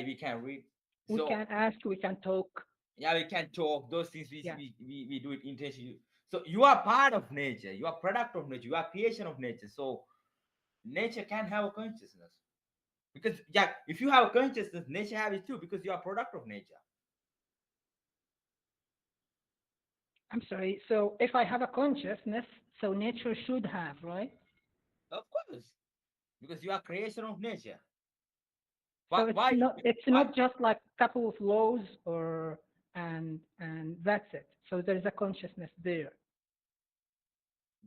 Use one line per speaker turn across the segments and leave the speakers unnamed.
we can read.
We
So
can ask, we can talk.
yeah, we can talk those things. We
Yeah.
we, we, we do it intentionally. So you are part of nature. You are product of nature. You are creation of nature. So nature can have a consciousness because yeah, if you have a consciousness, nature have it too because you are product of nature.
I'm sorry. So if I have a consciousness, so nature should have, right?
Of course, because you are creation of nature.
So
But why?
it's
Why?
not just like a couple of laws or and that's it. So there is a consciousness there.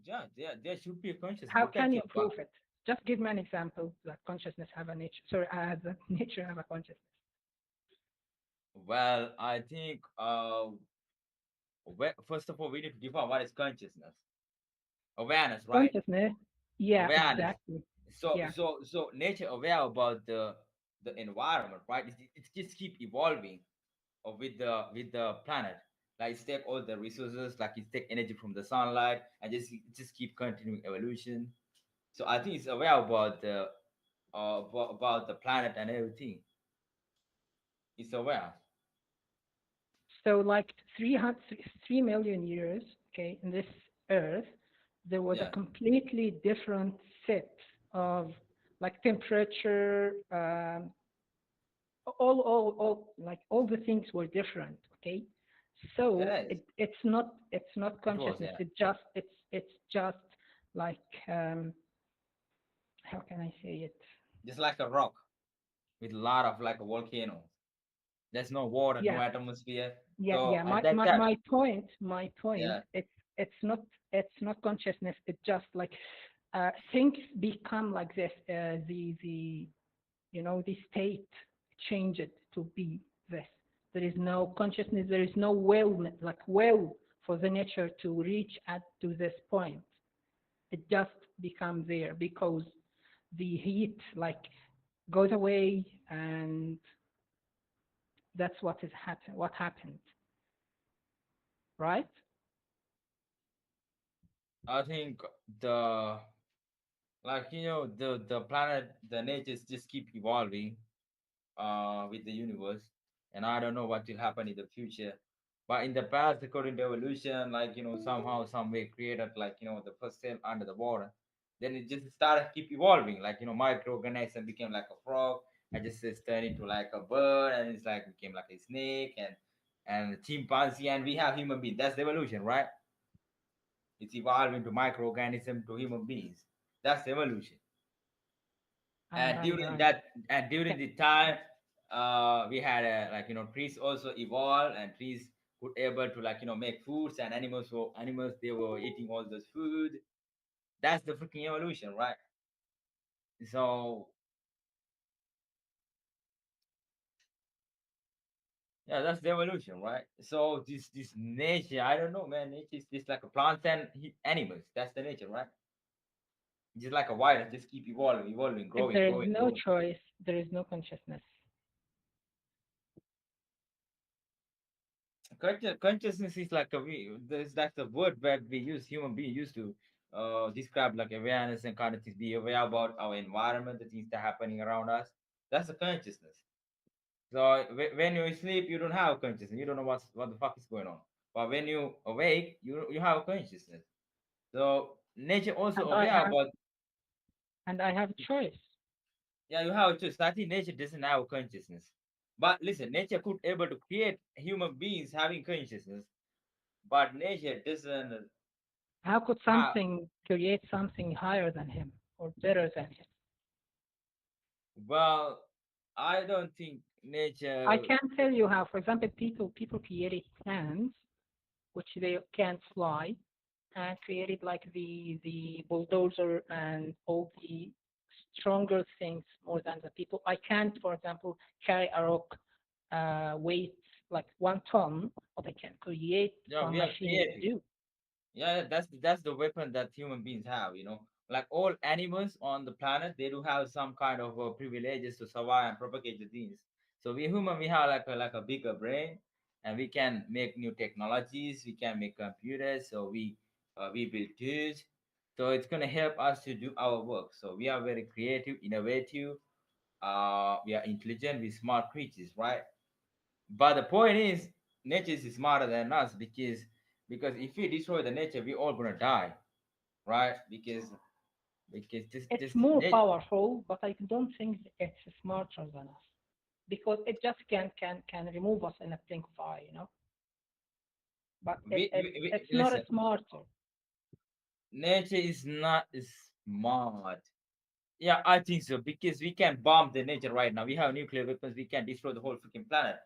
Yeah, there should be a consciousness.
How
Look at
can you
your
prove it? Just give me an example that consciousness have a nature. Sorry, that nature have a consciousness.
well, I think first of all we need to define what is consciousness. Awareness, right?
Consciousness. Yeah,
Awareness.
exactly.
So
Yeah.
nature aware about the environment, right? It just keep evolving with the planet. Like it's take all the resources, like it take energy from the sunlight, and just keep continuing evolution. So I think it's aware about the about the planet and everything. It's aware.
So like 3 million years, okay, in this Earth, there was a
Yeah.
completely different set of like temperature, all like all the things were different, okay.
It
So
is.
it's not
It was,
consciousness.
yeah.
It's just like how can I say it?
Just like a rock with a lot of like a volcano. There's no water, no
Yeah,
atmosphere.
yeah.
So at
My
that
my
time,
my point, my point.
yeah,
It's not consciousness. It's just like things become like this. The state change it to be this. There is no consciousness. There is no will for the nature to reach at to this point. It just becomes there because the heat like goes away, and that's what happened, right?
I think the like the planet, the natures just keep evolving with the universe, and I don't know what will happen in the future. But in the past, according to evolution, like somehow, some way created like the first cell under the water. Then it just started keep evolving, like microorganism became like a frog, and just turned into like a bird, and it's like became like a snake and a chimpanzee, and we have human beings. That's the evolution, right? It's evolved into microorganism to human beings. That's the evolution. And
Right,
during
right.
that, and during
Okay.
the time, we had like trees also evolved, and trees could able to like make foods, and animals they were eating all those food. That's the freaking evolution, right? So yeah, that's the evolution, right? So this nature, I don't know, man. Nature is just like a plants and animals. That's the nature, right? Just like a virus, just keep evolving, evolving,
If
growing,
there is
growing,
no
growing.
choice, there is no consciousness.
Consciousness is like a we. That's the word that we use. Human being used to describe like awareness and kind of things. Be aware about our environment, the things that are happening around us. That's the consciousness. So when you sleep, you don't have consciousness. You don't know what the fuck is going on. But when you awake, you have consciousness. So nature also
And I
aware
have
about.
and I have choice.
Yeah, you have to. So I think nature doesn't have consciousness. But listen, nature could able to create human beings having consciousness, but nature doesn't
How could
have.
something create something higher than him or better than him?
Well, I don't think
I
nature.
can tell you how. For example, people created plants which they can't fly, and created like the bulldozer and all the stronger things more than the people. I can't, for example, carry a rock weight like 1 ton, but I can create
Yeah,
some
we are
machine to
creative.
do.
Yeah, that's the weapon that human beings have. Like all animals on the planet, they do have some kind of privileges to survive and propagate the genes. So we human, we have like a bigger brain, and we can make new technologies. We can make computers. So we build tools. So it's gonna help us to do our work. So we are very creative, innovative, we are intelligent, we smart creatures, right? But the point is, nature is smarter than us because if we destroy the nature, we all gonna die, right? Because
It's
this
more
nature.
powerful, but I don't think it's smarter than us because it just can remove us in a blink of eye, you know. But it's not a
Listen,
smarter.
nature is not smart. Yeah, I think so because we can bomb the nature right now. We have nuclear weapons. We can destroy the whole freaking planet.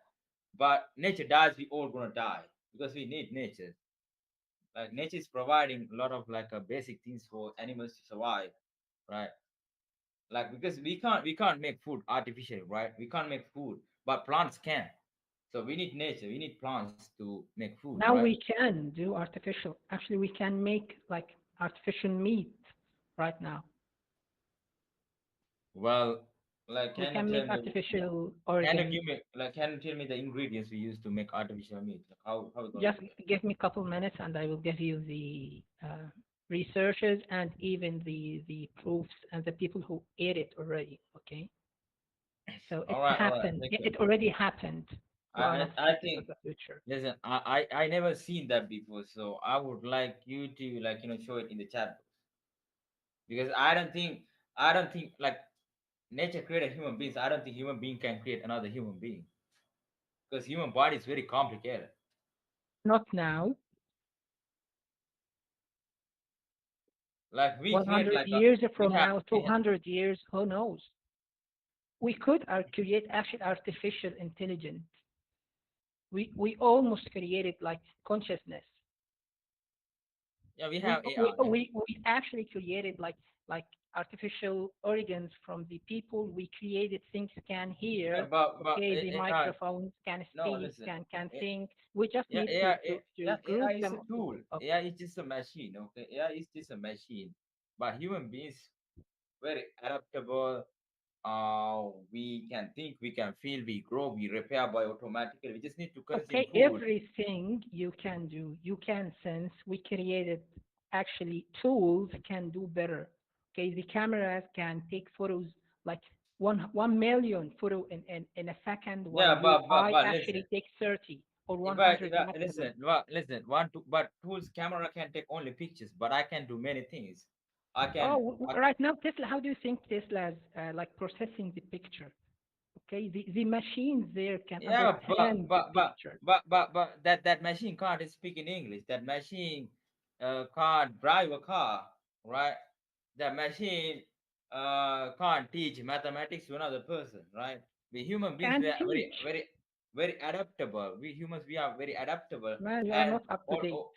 But nature dies, we all gonna die because we need nature. Like nature is providing a lot of like basic things for animals to survive, right? Like because we can't make food artificially, right? We can't make food, but plants can. So we need nature. We need plants to make food,
Now
right?
we can do artificial. Actually, we can make like artificial meat right now.
Well, like
We
can you
can
tell
make
me?
artificial
Can you
organs.
give me like can you tell me the ingredients we use to make artificial meat? Like how we gonna
Just
do that?
give me a couple minutes, and I will give you the researches and even the proofs and the people who ate it already. Okay, so it
All right,
happened.
thank you.
It already happened to a lot of
I
species of
think
the future.
listen, I never seen that before, so I would like you to like show it in the chat box because I don't think like nature created human beings. I don't think human being can create another human being because human body is very complicated.
Not now.
Like we create
100
like a
years
we
from
have
now,
we have
200 years, who knows? We could create actually artificial intelligence. We almost created like consciousness.
yeah we
We
have
we
AI.
we we actually created like artificial organs from the people. We created things can
Yeah,
hear.
but
Okay, the
AI.
microphones can
No,
speak,
listen.
can
A-
think. We just
Yeah,
need
AI,
to
AI
group
is
them
a tool.
up.
AI is just a machine. Okay, AI is just a machine. But human beings very adaptable. We can think, we can feel, we grow, we repair by automatically. We just need to consume
Okay,
food.
everything you can do, you can sense. We created actually tools can do better. Okay, the cameras can take photos like 1 million photo in a second, while
Yeah,
your
but
eye
but listen.
actually takes 30 or
If
100
I
maximum.
listen, well, listen. But tools camera can take only pictures, but I can do many things. I
Oh,
can.
right now Tesla. How do you think Tesla's like processing the picture? Okay, the machines there can
Yeah,
understand the picture.
but that machine can't speak in English. That machine can't drive a car, right? That machine can't teach mathematics to another person, right? We human beings
Can
we are very
teach.
very very adaptable. We humans we are very adaptable,
Man, you are
and
not up to
all
date.
all-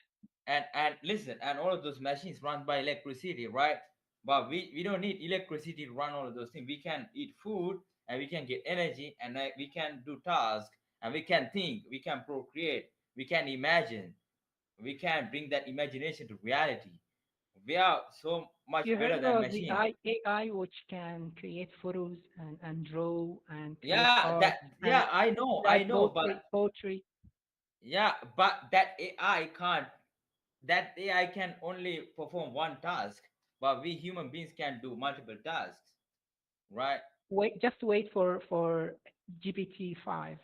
and listen, and all of those machines run by electricity, right? But we don't need electricity to run all of those things. We can eat food and we can get energy and we can do tasks and we can think, we can procreate, we can imagine, we can bring that imagination to reality. We are so much
You
better
heard
than
about the
machines.
AI which can create photos and draw and create
Yeah,
art
that
and
yeah, I
write
know, but
poetry.
yeah, but that AI can't. That AI can only perform one task, but we human beings can do multiple tasks, right?
Just wait for GPT-5,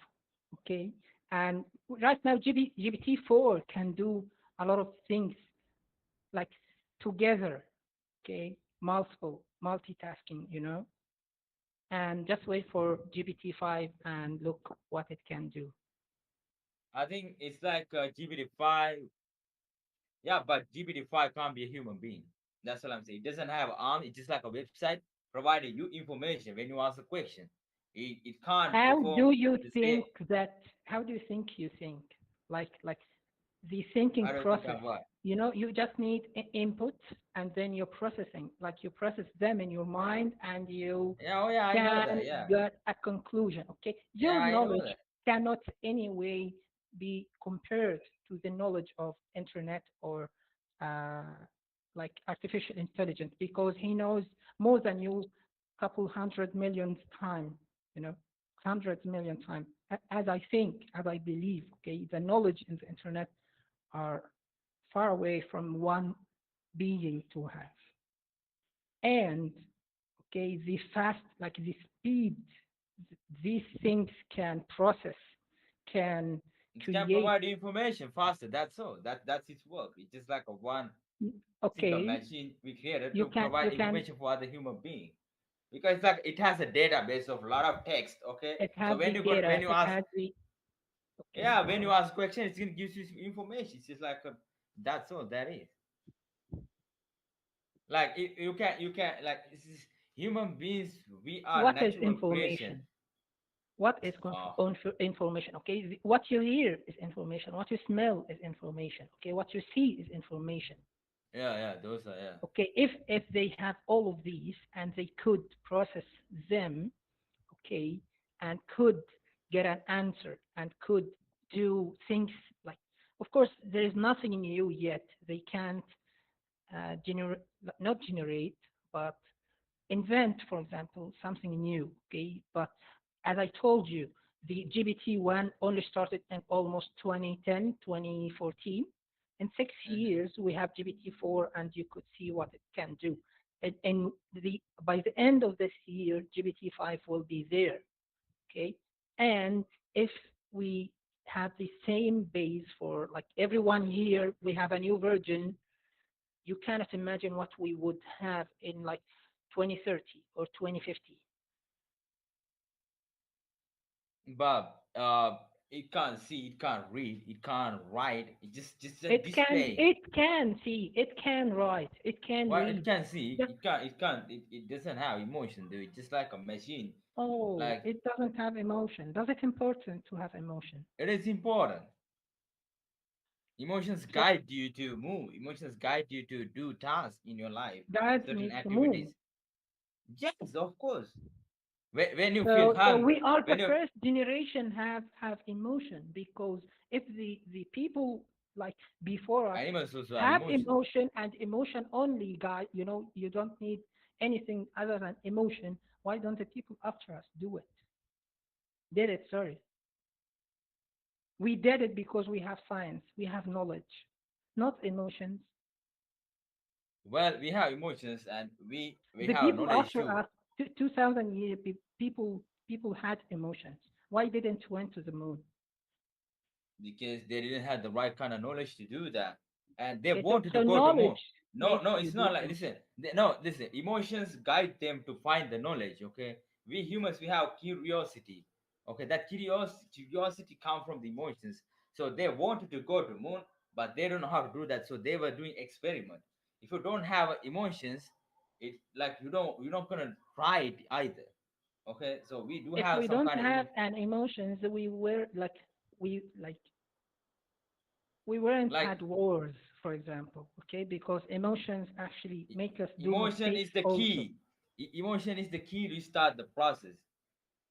okay? And right now, GPT-4 can do a lot of things like together, okay? Multitasking, you know? And just wait for GPT-5 and look what it can do.
I think it's like GPT-5. Yeah, but GPT-5 can't be a human being. That's what I'm saying. It doesn't have an arm. It's just like a website providing you information when you ask a question. It can't
How
perform
do you
the same.
think that? How do you think you think? Like the thinking
I don't think
process.
I'm right.
You know, you just need input and then you're processing. Like you process them in your mind and you
Yeah, oh yeah, I know
can
that. Yeah,
get a conclusion. Okay,
yeah,
your
I know
knowledge
that.
cannot any way be compared to the knowledge of internet or uh, like artificial intelligence because he knows more than you couple hundred million times. You know, hundreds million times. As I think, as I believe. Okay, the knowledge in the internet are far away from one being to have. And Okay, the fast, like the speed these things can process, can
It can
create.
provide information faster. That's all. That's its work. It's just like a one single
Okay,
machine we created
you
to
can
provide
you can.
information for other human being. Because it's like it has a database of a lot of text. Okay,
It
so
has the data.
when you
It
ask,
has the. Okay,
yeah,
go
when you
ahead.
ask question, it's gonna give you information. It's just like that's all that is. Like you can like this is human beings. We are
What is
natural creation.
information? What is
Oh,
information? Okay, what you hear is information. What you smell is information. Okay, what you see is information.
yeah, yeah. Those are yeah.
Okay, if they have all of these and they could process them, okay, and could get an answer and could do things like, of course, there is nothing new yet. They can't generate, not generate, but invent, for example, something new. Okay, but as I told you, the GPT-1 only started in almost 2010, 2014. In six
Hmm.
years, we have GPT-4, and you could see what it can do. And by the end of this year, GPT-5 will be there. Okay, and if we have the same base for like every 1 year, we have a new version. You cannot imagine what we would have in like 2030 or 2050.
But it can't see, it can't read, it can't write. It just a display.
It can see, it can write, it can
Well, it
read.
can see,
Just,
it doesn't have emotion, dude. It's just like a machine.
oh,
Like
it doesn't have emotion. Does it important to have emotion?
it is important. Emotions
So
guide you to move. Emotions guide you to do tasks in your life,
guides
certain
me to move.
activities. Yes, of course. When you feel
So
hungry,
we are the
when you
first generation have emotion, because if the people like before us
animals also have
have
emotions.
emotion, and emotion only guide, you don't need anything other than emotion. Why don't the people after us do it? Did it? Sorry, we did it because we have science, we have knowledge, not emotions.
Well, we have emotions and we
The
have
people
knowledge
after
too.
us, 2000 years, people had emotions. Why didn't went to the moon?
Because they didn't have the right kind of knowledge to do that, and they
Okay, so
wanted to
so
go to more.
knowledge
No,
makes
no,
you
it's
do
not like
things.
listen. No, listen. Emotions guide them to find the knowledge. Okay, we humans we have curiosity. Okay, that curiosity comes from the emotions. So they wanted to go to moon, but they don't know how to do that. So they were doing experiment. If you don't have emotions, it like you're not gonna try it either. Okay, so we do
If
have
we
some
don't
kind of
have
emotion.
an emotions, we like we weren't
Like
had wars, for example. Okay, because emotions actually make us do
emotion
mistakes
is the
also.
key. Emotion is the key to start the process.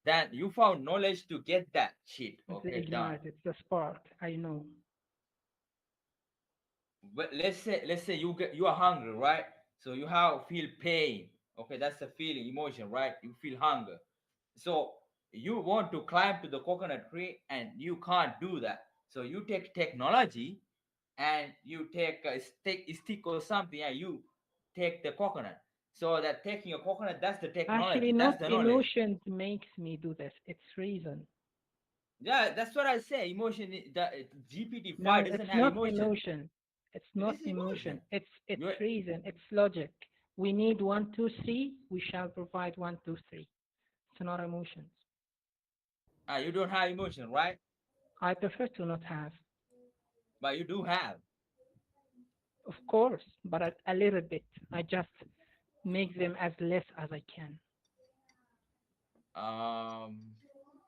Then you found knowledge to get that shit
It's the
okay done.
ignite, it's the spark. I know.
But let's say you are hungry, right? So you have feel pain. Okay, that's a feeling, emotion, right? You feel hunger. So you want to climb to the coconut tree and you can't do that. So you take technology and you take a stick or something and you take the coconut. So that taking a coconut, that's the
Actually,
technology, that's
not
the knowledge.
emotions makes me do this. It's reason.
Yeah, that's what I say. Emotion, the GPT-5
No,
doesn't
it's
have
not
emotion.
emotion. It's
It
not
is
emotion.
emotion.
It's
You
reason. It's logic. We need one, two, three. We shall provide one, two, three. It's not emotions.
you don't have emotion, right?
I prefer to not have,
But you do have.
of course, but a little bit. I just make them as less as I can.
Um,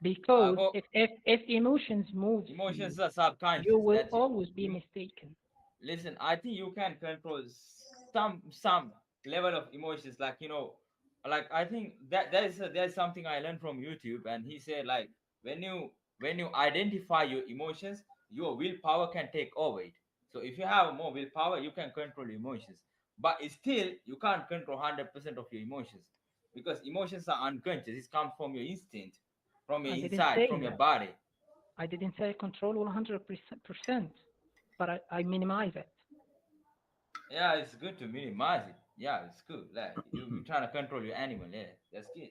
Because
for
if emotions moves you,
emotions are
you
subconscious.
will
That's it.
always be
You
mistaken.
listen. I think you can control some level of emotions. Like like I think that there's something I learned from YouTube, and he said like when you identify your emotions, your willpower can take over it. So if you have more willpower, you can control your emotions. But it's still you can't control 100% of your emotions because emotions are unconscious. It comes from your instinct, from your
I didn't
inside,
say
from your
that.
body.
I didn't say control 100%, but I minimize it.
Yeah, it's good to minimize it. Yeah, it's good. Like you trying to control your animal. Yeah, that's good.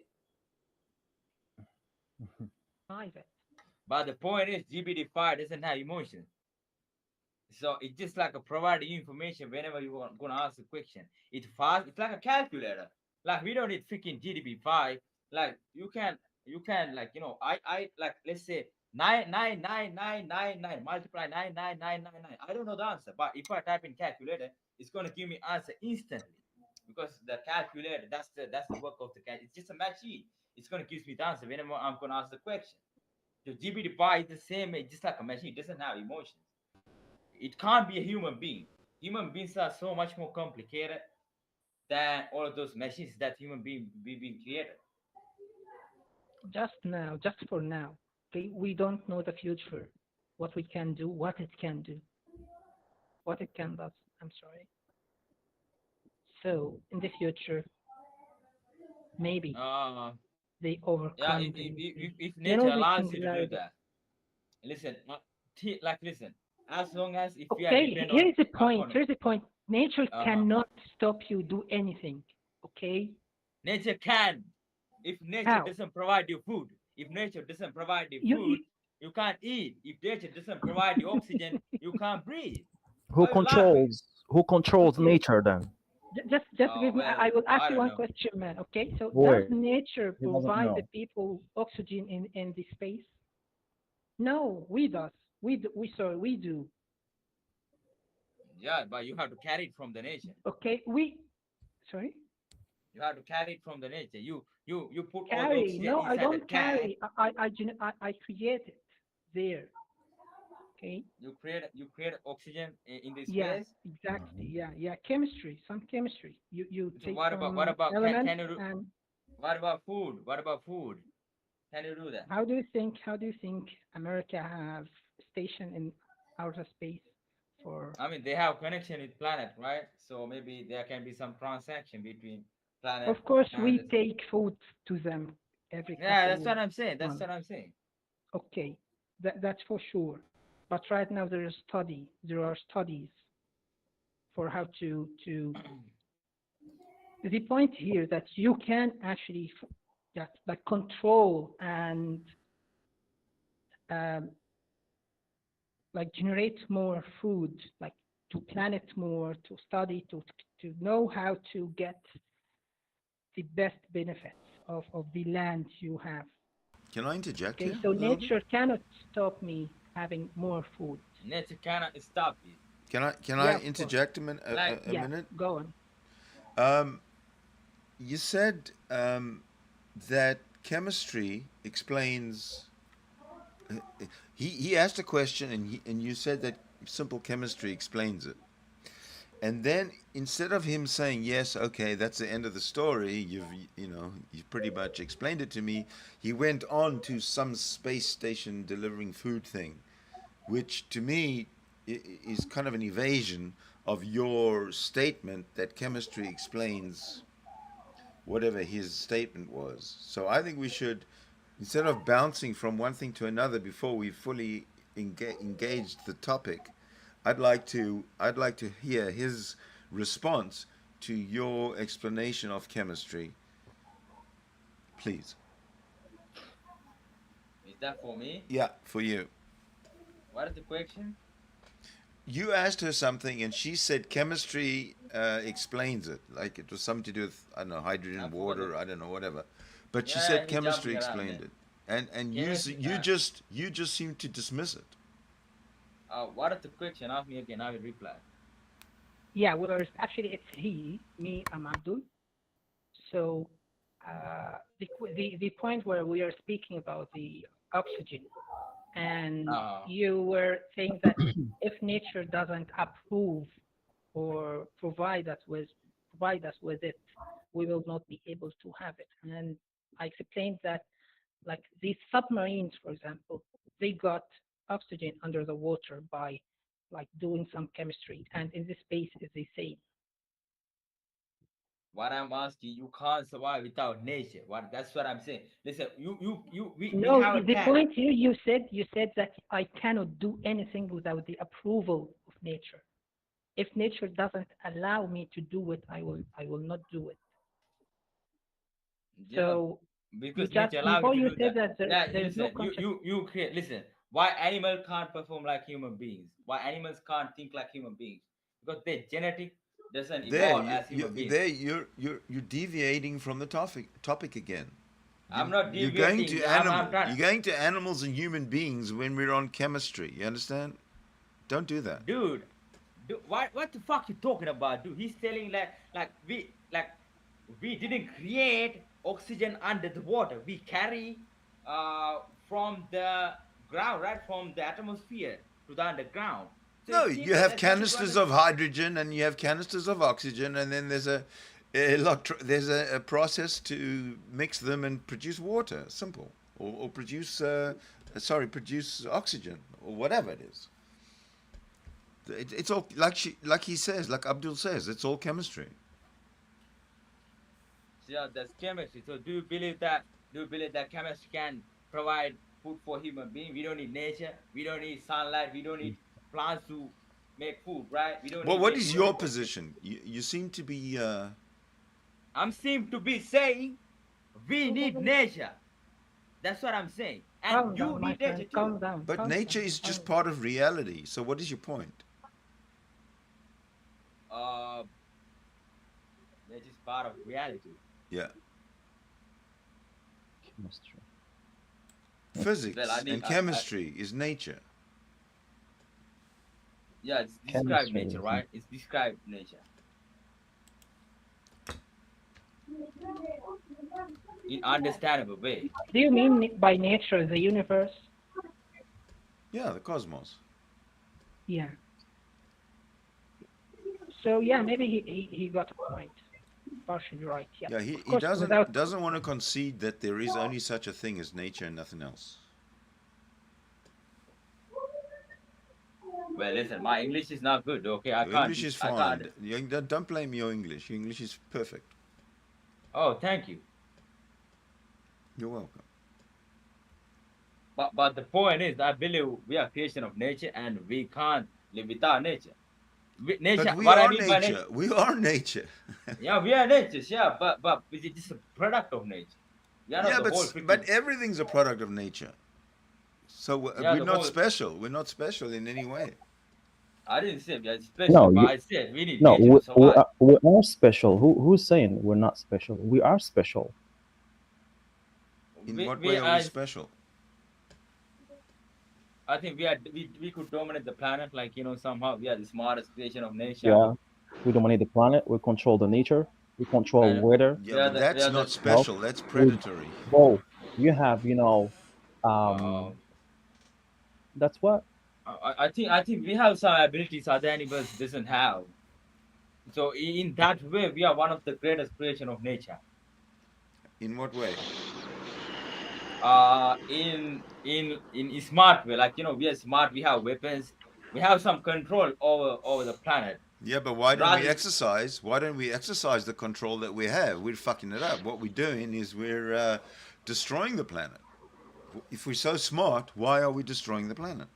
Private.
But the point is, GPT-5 doesn't have emotion. So it's just like a provide you information whenever you want gonna ask a question. It's fast. It's like a calculator. Like we don't need freaking GDP5. Like you can like I like let's say 99999 multiply 99999. I don't know the answer, but if I type in calculator, it's gonna give me answer instantly because the calculator that's the work of the cat. It's just a machine. It's gonna give me the answer whenever I'm gonna ask the question. So GPT-5 is the same, it's just like a machine. It doesn't have emotions. It can't be a human being. Human beings are so much more complicated than all of those machines that human being created.
Just now, just for now. Okay, we don't know the future, what we can do, what it can do, what it can do. I'm sorry. So in the future, maybe
Uh,
they
yeah,
overcome the
if nature
the
allows you to do
singularity.
that, listen, like listen, as long as if you are
Okay,
depend
here
on
is the point.
upon,
Here's the point. Nature
uh-huh,
cannot stop you do anything. Okay,
nature can. If nature
how?
doesn't provide you food, if nature doesn't provide you
You
food, you can't eat. If nature doesn't provide you oxygen, you can't breathe.
Who
Why are you laughing?
controls
okay?
nature then?
Just
Oh
give me.
well,
I will ask
I
you
don't
one
know.
question, man. Okay, so does
Boy,
nature
he doesn't
provide the
know.
people oxygen in the space? No, we does. We sorry, we do.
Yeah, but you have to carry it from the nature.
Okay, we sorry.
You have to carry it from the nature. You put all the
Carry.
oxygen
No, I
inside the
don't
tank.
carry. I create it there. Okay.
You create oxygen in the
Yeah,
space.
exactly.
Mhm.
Yeah. Chemistry, some chemistry. You
So
take
what
some
about
elements
can you do
and
what about food? What about food? Can you do that?
how do you think America have station in outer space for?
I mean, they have connection with planet, right? So maybe there can be some transaction between planet
Of course,
and
we take food to them every
yeah,
couple
that's
of
what I'm saying. That's
months.
what I'm saying.
Okay, that's for sure. But right now there are studies for how to the point here that you can actually just like control and um, like generate more food, like to plan it more, to study, to know how to get the best benefits of the land you have.
Can I interject
Okay,
here
so
a little bit?
nature cannot stop me having more food.
Nature cannot stop you.
Can I
Yeah, of course.
interject
Like
a
Yeah,
minute?
go on.
Um, you said that chemistry explains. He asked a question and you said that simple chemistry explains it. And then instead of him saying yes, okay, that's the end of the story, you've pretty much explained it to me. He went on to some space station delivering food thing, which to me is kind of an evasion of your statement that chemistry explains whatever his statement was. So I think we should, instead of bouncing from one thing to another before we fully engaged the topic, I'd like to hear his response to your explanation of chemistry, please.
is that for me?
Yeah, for you.
What is the question?
You asked her something and she said chemistry explains it. Like it was something to do with, I don't know,
I
hydrogen,
forgot it.
water, I don't know, whatever. But she
Yeah,
said
he
chemistry
jumping around
explained
there.
it. And you
Chemistry.
you just seem to dismiss it.
What is the question? Ask me again. I will reply.
Yeah, well, actually it's me, I'm Abdul. So the point where we are speaking about the oxygen, and
Uh,
you were saying that if nature doesn't approve or provide us with it, we will not be able to have it. And I explained that like these submarines, for example, they got oxygen under the water by like doing some chemistry, and in this space is the same.
what I'm asking, you can't survive without nature. What that's what I'm saying. Listen, we
No,
have a
the
cat.
point here you said that I cannot do anything without the approval of nature. If nature doesn't allow me to do it, I will not do it.
Yeah,
So you
because
just
nature allow me
before
to
you
do
said
that.
that
Yeah,
there is no
listen,
consciousness.
you create. Listen, why animal can't perform like human beings? Why animals can't think like human beings? Because their genetic doesn't
There,
evolve as human beings.
you're deviating from the topic again.
I'm not
You're going
deviating.
to
I'm
animals.
trying.
You're going to animals and human beings when we're on chemistry. You understand? Don't do that.
Dude, what the fuck you talking about, dude? He's telling like we didn't create oxygen under the water. We carry uh from the ground, right, from the atmosphere to the underground. So
No,
it's
you
simple.
have
There's nothing to
canisters
understand.
of hydrogen and you have canisters of oxygen, and then there's there's a process to mix them and produce water. Simple, or produce produce oxygen or whatever it is. It's all like he says, like Abdul says, it's all chemistry.
Yeah, that's chemistry. So do you believe that chemistry can provide food for human being? We don't need nature, we don't need sunlight, we don't need plants to make food, right? We don't
Well,
need
what
nature,
is
we don't
your
need.
position? You seem to be.
I'm seem to be saying we need nature. That's what I'm saying. And
Calm
you
down, my
need
friend.
nature too.
Calm down.
But
Calm
nature
down.
is just
Calm
part of reality. So what is your point?
Uh nature is part of reality.
Yeah,
Chemistry.
Well, I
physics
need
and chemistry is nature.
yeah, it's described
Chemistry
nature,
is
right? It's described nature in understandable way.
Do you mean by nature the universe?
Yeah, the cosmos.
Yeah. So yeah, maybe he got a point. Partially right. Yeah.
Yeah,
Of
he
course, without
doesn't want to concede that there is only such a thing as nature and nothing else.
Well, listen, my English is not good, okay? I
Your
can't
English
dis
is
I can't.
fine. Don't blame your English. Your English is perfect.
Oh, thank you.
You're welcome.
But the point is, I believe we are creation of nature, and we can't live without nature.
But
Nature.
we
What I
are
mean by nature,
nature. We are nature.
yeah, we are nature, yeah. But is it just a product of nature? We are not
Yeah,
the whole
but
freaking.
everything's a product of nature. So
Yeah,
we're
the
not
whole.
special. We're not special in any way.
I didn't say we are special,
No,
but
you,
I said we need
no,
nature to survive.
we are special. Who's saying we're not special? We are special.
In
We
what
we
way are we
are.
special?
I think we could dominate the planet, like somehow we are the smartest creation of nature,
Yeah, we dominate the planet. We control the nature. We control
and
weather.
Yeah, but
we
that's
are
not
the.
Health.
special. That's
We,
predatory.
oh, you have,
Uh,
that's what.
I think we have some abilities other animals doesn't have. So in that way, we are one of the greatest creation of nature.
In what way?
In a smart way, like we are smart. We have weapons. We have some control over the planet.
Yeah, but why don't we
Rather,
exercise? Why don't we exercise the control that we have? We're fucking it up. What we're doing is we're destroying the planet. If we're so smart, why are we destroying the planet?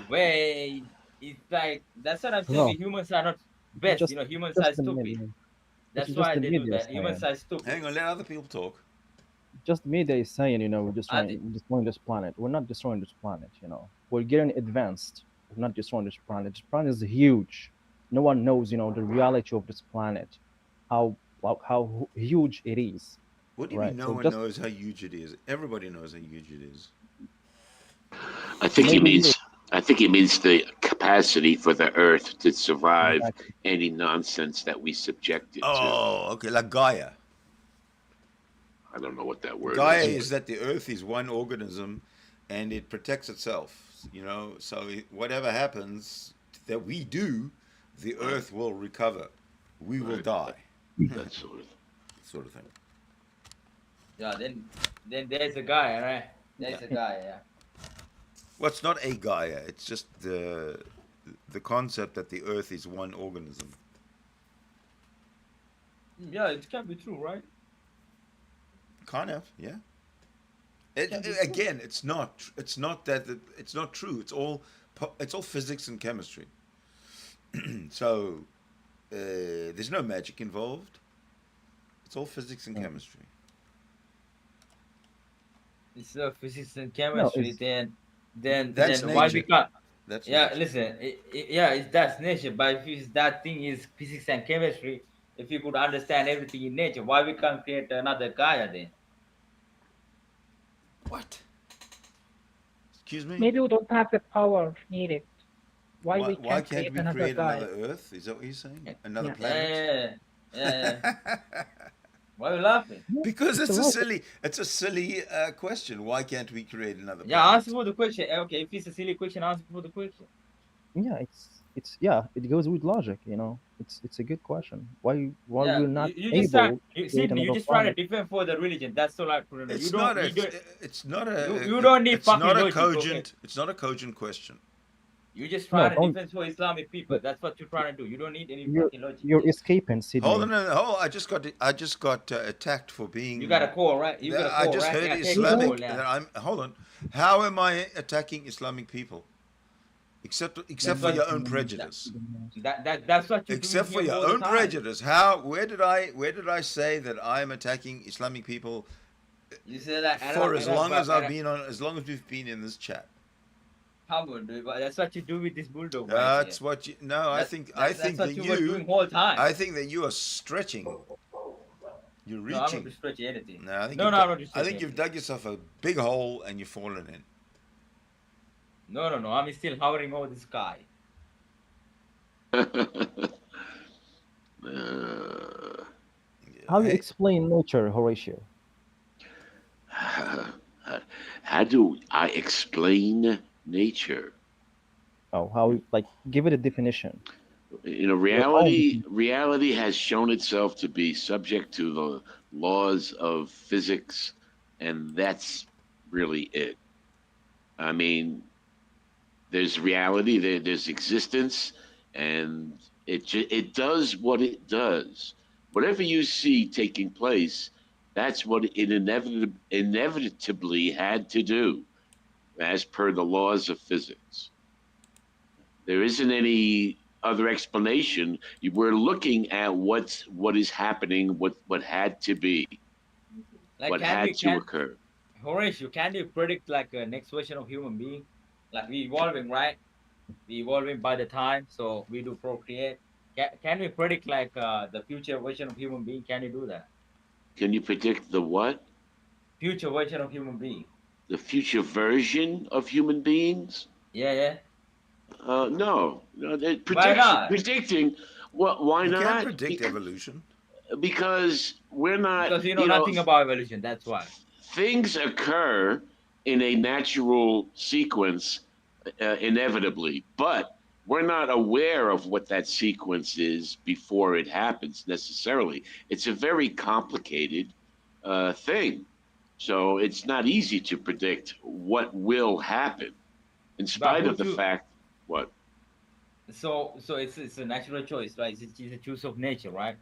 way it's like that's what I'm saying. We
No,
humans are not
it's
best. Humans are
just the
stupid.
media. It's
That's
just
why
the
they do
media
that. Humans
saying.
are stupid.
Hang on, let other people talk.
Just the media is saying,
I think.
we're destroying this planet. We're not destroying this planet. We're getting advanced. We're not destroying this planet. This planet is huge. No one knows, the reality of this planet, how huge it is,
What do you mean
right?
no
So
one
just
knows how huge it is? Everybody knows how huge it is.
I think he
maybe you
means I think he means the capacity for the Earth to survive
exactly.
any nonsense that we subject it to.
Oh, okay, like Gaia.
I don't know what that word
Gaia
is.
is that the Earth is one organism and it protects itself, so whatever happens that we do, the
Right,
Earth will recover. We will
right.
die,
That sort of.
sort of thing.
Yeah. Then there's a guy, right?
Yeah.
There's a guy. Yeah.
Well, it's not a Gaia. It's just the concept that the Earth is one organism.
Yeah. It can be true, right?
Kind of, yeah.
It can be true.
Again, it's not. It's not that. It's not true. It's all physics and chemistry. So there's no magic involved. It's all physics and
Mm.
chemistry.
It's physics and
No,
chemistry.
it's
That's
Then why we
nature.
can't?
That's
Yeah,
nature.
listen. Yeah, it's that's nature. But if that thing is physics and chemistry, if you could understand everything in nature, why we can't create another Gaia then?
What? Excuse me?
Maybe we don't have the power needed. Why we
Why
can't
can't
create
we
another
create
guy?
another Earth? Is that what you're saying?
Yeah,
Another
Yeah.
planet?
yeah. Why are you laughing?
Yeah,
Because
it's
it's
a
a
lot.
silly question. Why can't we create another
Yeah, answer
planet?
for the question. Okay, if it's a silly question, answer for the question.
yeah, it's yeah, it goes with logic, you know. It's a good question. Why
Yeah,
we're not
you just try.
able to create
Simply, you
another
just trying to
planet?
defend for the religion. That's all I put in. You don't. You don't. You don't need
it's not
fucking
a
logic. Okay.
cogent it's not a cogent question.
You just
No,
trying to
don't.
defend for Islamic people.
No,
That's what you're trying to do. You don't need any
you're
fucking logic
you're
there.
escaping,
Hold
Sydney.
on, no, hold. I just got attacked for
You got a
being.
call, right? You got a
I
call,
just
right?
heard
Yeah, take the call
Islamic.
now.
That I'm. Hold on. How am I attacking Islamic people? Except
That's
for
what
your own
that,
prejudice.
that's what you're doing
Except for
here
your
all the
own
time.
prejudice. How? Where did I say that I am attacking Islamic people
You say that
for as long as we've been in this chat?
how would do it? But that's what you do with this bulldog right there.
That's what you. No, I
That,
think I
that's
think
what
that
you were doing whole time.
I think that you are stretching. You're
No, I'm not
reaching.
stretching anything.
No, I think
No,
you've
no, I'm
dug,
not
I
stretching
think you've
anything.
dug yourself a big hole and you've fallen in.
No. I'm still hovering over the sky.
How you
Hey,
explain nature, Horatio?
How do I explain nature?
Oh, how like give it a definition.
You know,
Your own
reality has shown itself to be subject to the laws of physics, and that's really it. I mean, there's reality, there's existence, and it does what it does. Whatever you see taking place, that's what it inevitably had to do, as per the laws of physics. There isn't any other explanation. We're looking at what is happening, what had to be,
Like,
what had to occur.
Horatio, can you predict like a next version of human being? Like we evolving, right? We evolving by the time, so we do procreate. Can we predict like the future version of human being? Can you do that?
Can you predict the what?
Future version of human being?
The future version of human beings?
Yeah.
No, no.
Why not?
Predicting. What? Why
you can't
not?
predict evolution.
Because we're not.
Because you know nothing about evolution. That's why.
Things occur in a natural sequence, inevitably, but we're not aware of what that sequence is before it happens necessarily. It's a very complicated thing. So it's not easy to predict what will happen, in
But
spite
who
of the
choose?
fact what
So it's a natural choice, right? It's a choice of nature, right?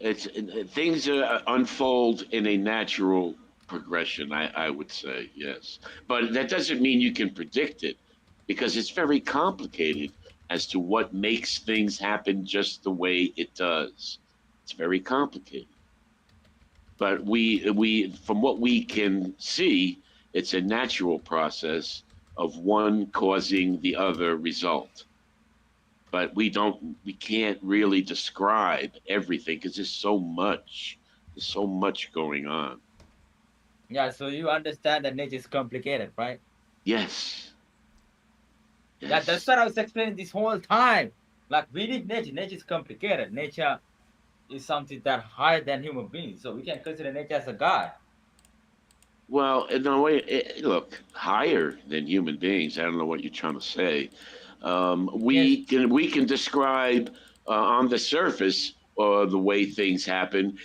it's things unfold in a natural progression. I would say yes, but that doesn't mean you can predict it, because it's very complicated as to what makes things happen just the way it does. It's very complicated. But we from what we can see, it's a natural process of one causing the other result. But we can't really describe everything because there's so much going on.
Yeah. So you understand that nature is complicated, right?
Yes,
That's
yes.
what I was explaining this whole time. Like we need nature. Nature is complicated. Nature is something that higher than human beings. So we can consider nature as a god.
Well, in a way, look, higher than human beings. I don't know what you're trying to say.
Yes.
We can describe on the surface the way things happen,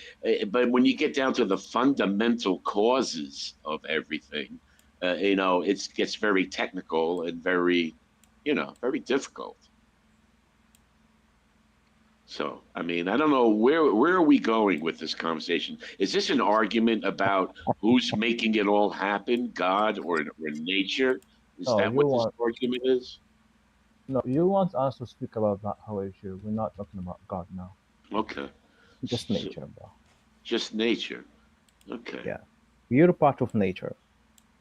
but when you get down to the fundamental causes of everything, it gets very technical and very, very difficult. So, I mean, I don't know where are we going with this conversation. Is this an argument about who's making it all happen, God or nature? Is
Oh,
that
you
what this
want
argument is?
No, you want us to speak about that whole issue. We're not talking about God now.
Okay.
Just
So,
nature, bro.
just nature. Okay.
Yeah. You're a part of nature.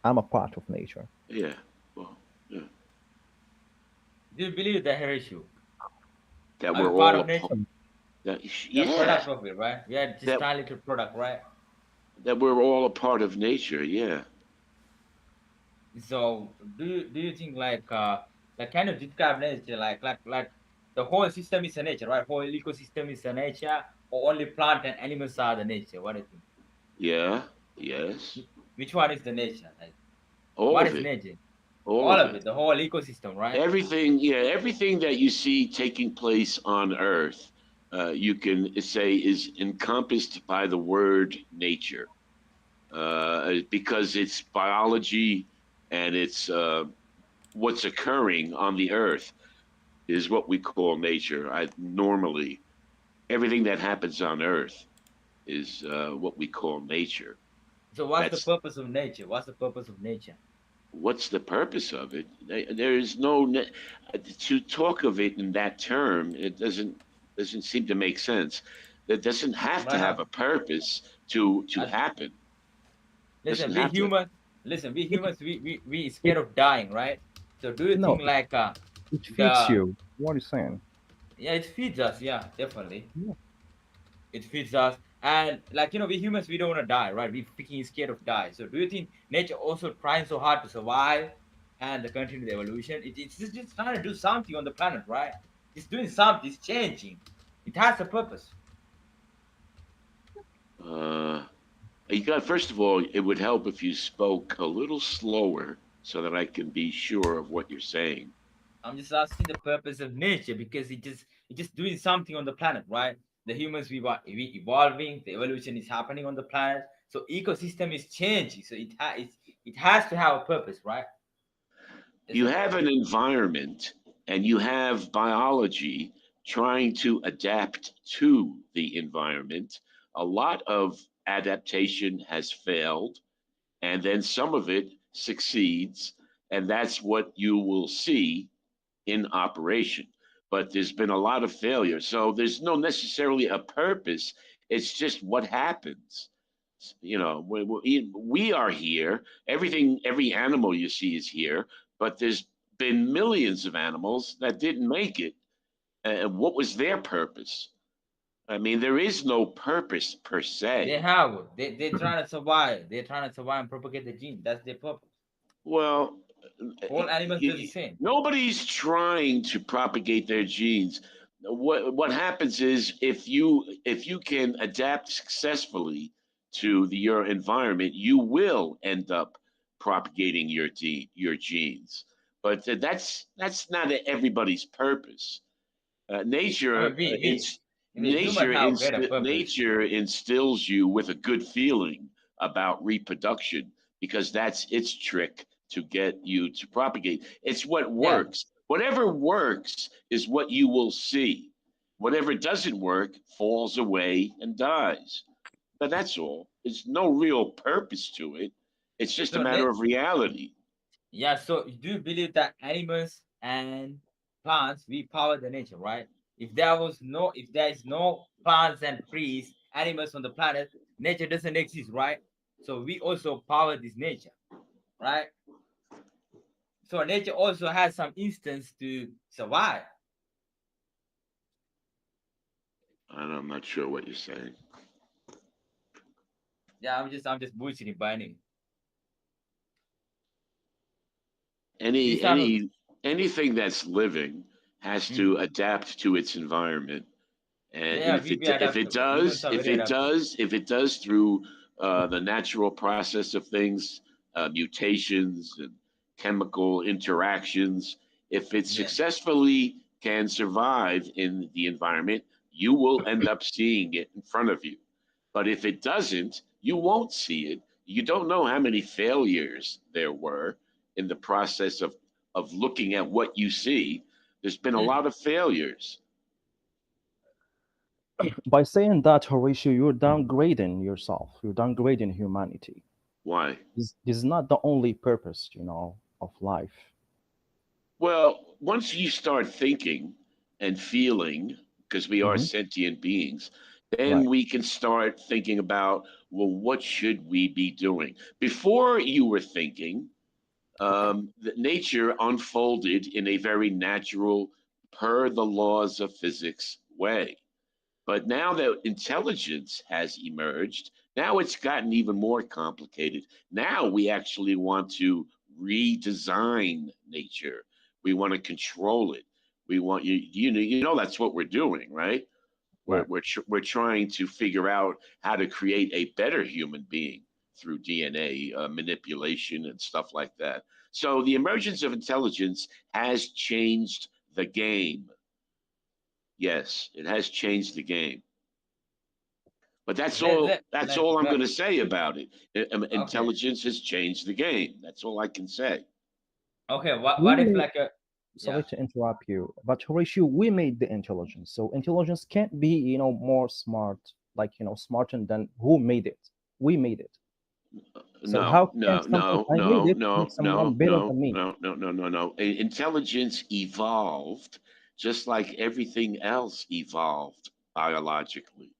I'm a part of nature.
Yeah. Well, yeah.
Do you believe the issue?
That
Are we
we're
part
all
of
a part.
nature? We are
Yeah.
product of it, right? We are just
That
tiny little product, right?
that we're all a part of nature. Yeah.
So do you think like kind of describe nature like the whole system is a nature, right? Whole ecosystem is a nature, or only plant and animals are the nature? What do you think?
Yeah. Yes.
Which one is the nature? Like
All
what
of
is
it.
nature?
All
All
of
of
it.
it, the whole ecosystem, right?
Everything. Yeah. Everything that you see taking place on Earth, you can say is encompassed by the word nature, because it's biology and it's what's occurring on the Earth is what we call nature. Normally, everything that happens on Earth is what we call nature.
So what's the
That's
purpose of nature? What's the purpose of nature?
what's the purpose of it. There is no to talk of it in that term. It doesn't seem to make sense. It doesn't have to
Right
have
now,
a purpose to
uh,
happen. It doesn't
listen, we
have to.
humans, listen, we humans, we
It
scared of dying, right? So do you
no,
think
it fits
the
you. What are you saying?
yeah, it feeds us, yeah, definitely.
Yeah.
It feeds us. And we humans, we don't want to die, right? We freaking scared of die. So do you think nature also trying so hard to survive and to continue the evolution? It's just trying to do something on the planet, right? It's doing something, it's changing. It has a purpose.
Uh, you got first of all, it would help if you spoke a little slower so that I can be sure of what you're saying.
I'm just asking the purpose of nature because it just doing something on the planet, right? The humans we evolving, the evolution is happening on the planet, so ecosystem is changing. So it has to have a purpose, right?
You
Isn't it?
have an environment and you have biology trying to adapt to the environment. A lot of adaptation has failed, and then some of it succeeds, and that's what you will see in operation. But there's been a lot of failure. So there's no necessarily a purpose. It's just what happens. We are here. Every animal you see is here, but there's been millions of animals that didn't make it. And what was their purpose? I mean, there is no purpose per
They
se.
have they're trying to survive. They're trying to survive and propagate the gene. That's their purpose.
Well,
All animals do the same.
nobody's trying to propagate their genes. What happens is if you can adapt successfully to your environment, you will end up propagating your genes. But that's not everybody's purpose.
I
Nature
mean, we human
nature
have better purpose.
nature instills you with a good feeling about reproduction because that's its trick to get you to propagate. It's what
Yeah.
works. Whatever works is what you will see. Whatever doesn't work falls away and dies. But that's all. There's no real purpose to it. It's just a
So
matter of reality.
yeah. So do you believe that animals and plants we power the nature, right? If there is no plants and trees, animals on the planet, nature doesn't exist, right? So we also power this nature, right? So nature also has some instance to survive.
And I'm not sure what you're saying.
Yeah, I'm just bullshitting, but anyway,
any
these are the
any anything that's living has
mm,
to adapt to its environment, and
yeah,
if
we
it
be
if it
adaptable. Humans
does
are very adaptable.
if it does through the natural process of things, mutations and chemical interactions, if it
Yeah.
successfully can survive in the environment, you will end up seeing it in front of you. But if it doesn't, you won't see it. You don't know how many failures there were in the process of looking at what you see. There's been a
Mm.
lot of failures.
By saying that, Horatio, you're downgrading yourself. You're downgrading humanity.
Why?
This is not the only purpose, of life.
Well, once you start thinking and feeling, because we are
Hmm.
sentient beings, then
Right.
we can start thinking about, well, what should we be doing? Before you were thinking, nature unfolded in a very natural, per the laws of physics way. But now that intelligence has emerged, now it's gotten even more complicated. Now we actually want to redesign nature. We want to control it. We want you know that's what we're doing, right? We're
Right.
we're we're trying to figure out how to create a better human being through DNA manipulation and stuff like that. So the emergence of intelligence has changed the game. Yes, it has changed the game. But that's
Let
all.
let
That's
let,
all I'm
let
going to say about it.
okay.
Intelligence has changed the game. That's all I can say.
Okay, what if
We
like a
Sorry
yeah.
to interrupt you, but Horatio, we made the intelligence, so intelligence can't be, more smart, like, smarter than who made it. We made it. So
No,
how can
no,
something
no,
I made
no,
it make
no,
someone
no,
better
no,
than me?
no, no, no, no, no. Intelligence evolved just like everything else evolved biologically.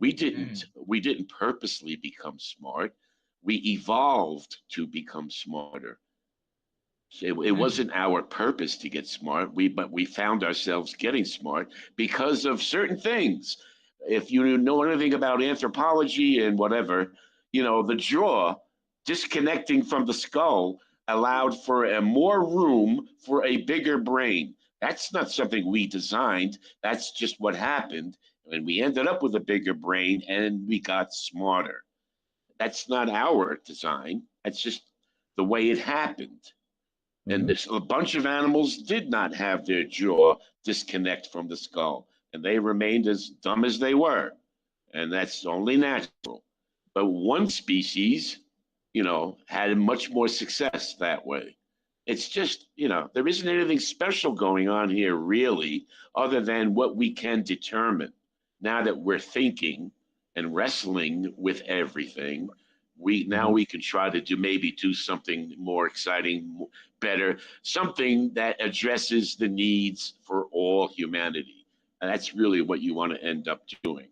Mm,
We didn't purposely become smart. We evolved to become smarter. It
mm,
wasn't our purpose to get smart. But we found ourselves getting smart because of certain things. If you know anything about anthropology and whatever, the jaw disconnecting from the skull allowed for a more room for a bigger brain. That's not something we designed. That's just what happened. And we ended up with a bigger brain and we got smarter. That's not our design. That's just the way it happened. And
Hmm.
a bunch of animals did not have their jaw disconnect from the skull, and they remained as dumb as they were. And that's only natural. But one species, had much more success that way. It's just, there isn't anything special going on here, really, other than what we can determine. Now that we're thinking and wrestling with everything,
Hmm.
we can try to do something more exciting, better, something that addresses the needs for all humanity. And that's really what you want to end up doing.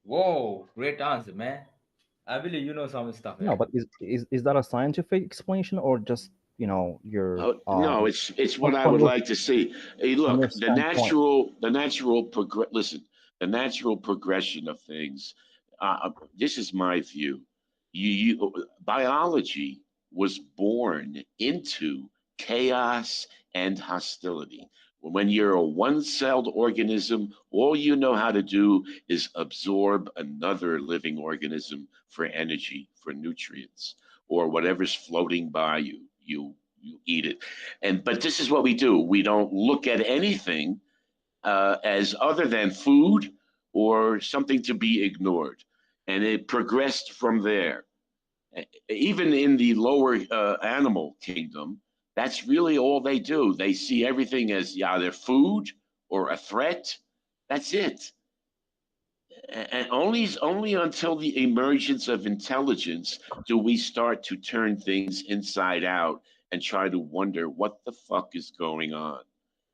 whoa, great answer, man. I believe you know some stuff
No,
here.
but is that a scientific explanation or just, your
No, it's what I
from
would
your
like to see. Hey,
from
look,
your standpoint?
the natural progression of things. This is my view. Biology was born into chaos and hostility. When you're a one-celled organism, all you know how to do is absorb another living organism for energy, for nutrients, or whatever's floating by you. You eat it. But this is what we do. We don't look at anything as other than food or something to be ignored. And it progressed from there. Even in the lower animal kingdom, that's really all they do. They see everything as either food or a threat. That's it. And only until the emergence of intelligence do we start to turn things inside out and try to wonder what the fuck is going on.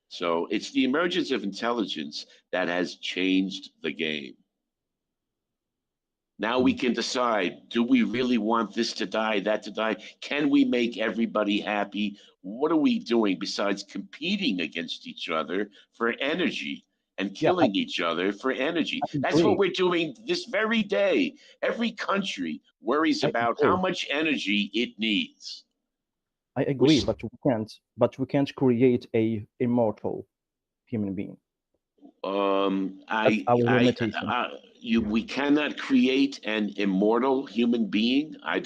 So it's the emergence of intelligence that has changed the game. Now we
Mm.
can decide, do we really want this to die, that to die? Can we make everybody happy? What are we doing besides competing against each other for energy and
Yeah,
killing each other for energy?
I
That's what
agree.
we're doing this very day. Every country worries
I
about how
agree.
much energy it needs.
I
We're,
agree, but we can't create a immortal human being. That's our limitation.
we cannot create an immortal human being.
Yeah.
I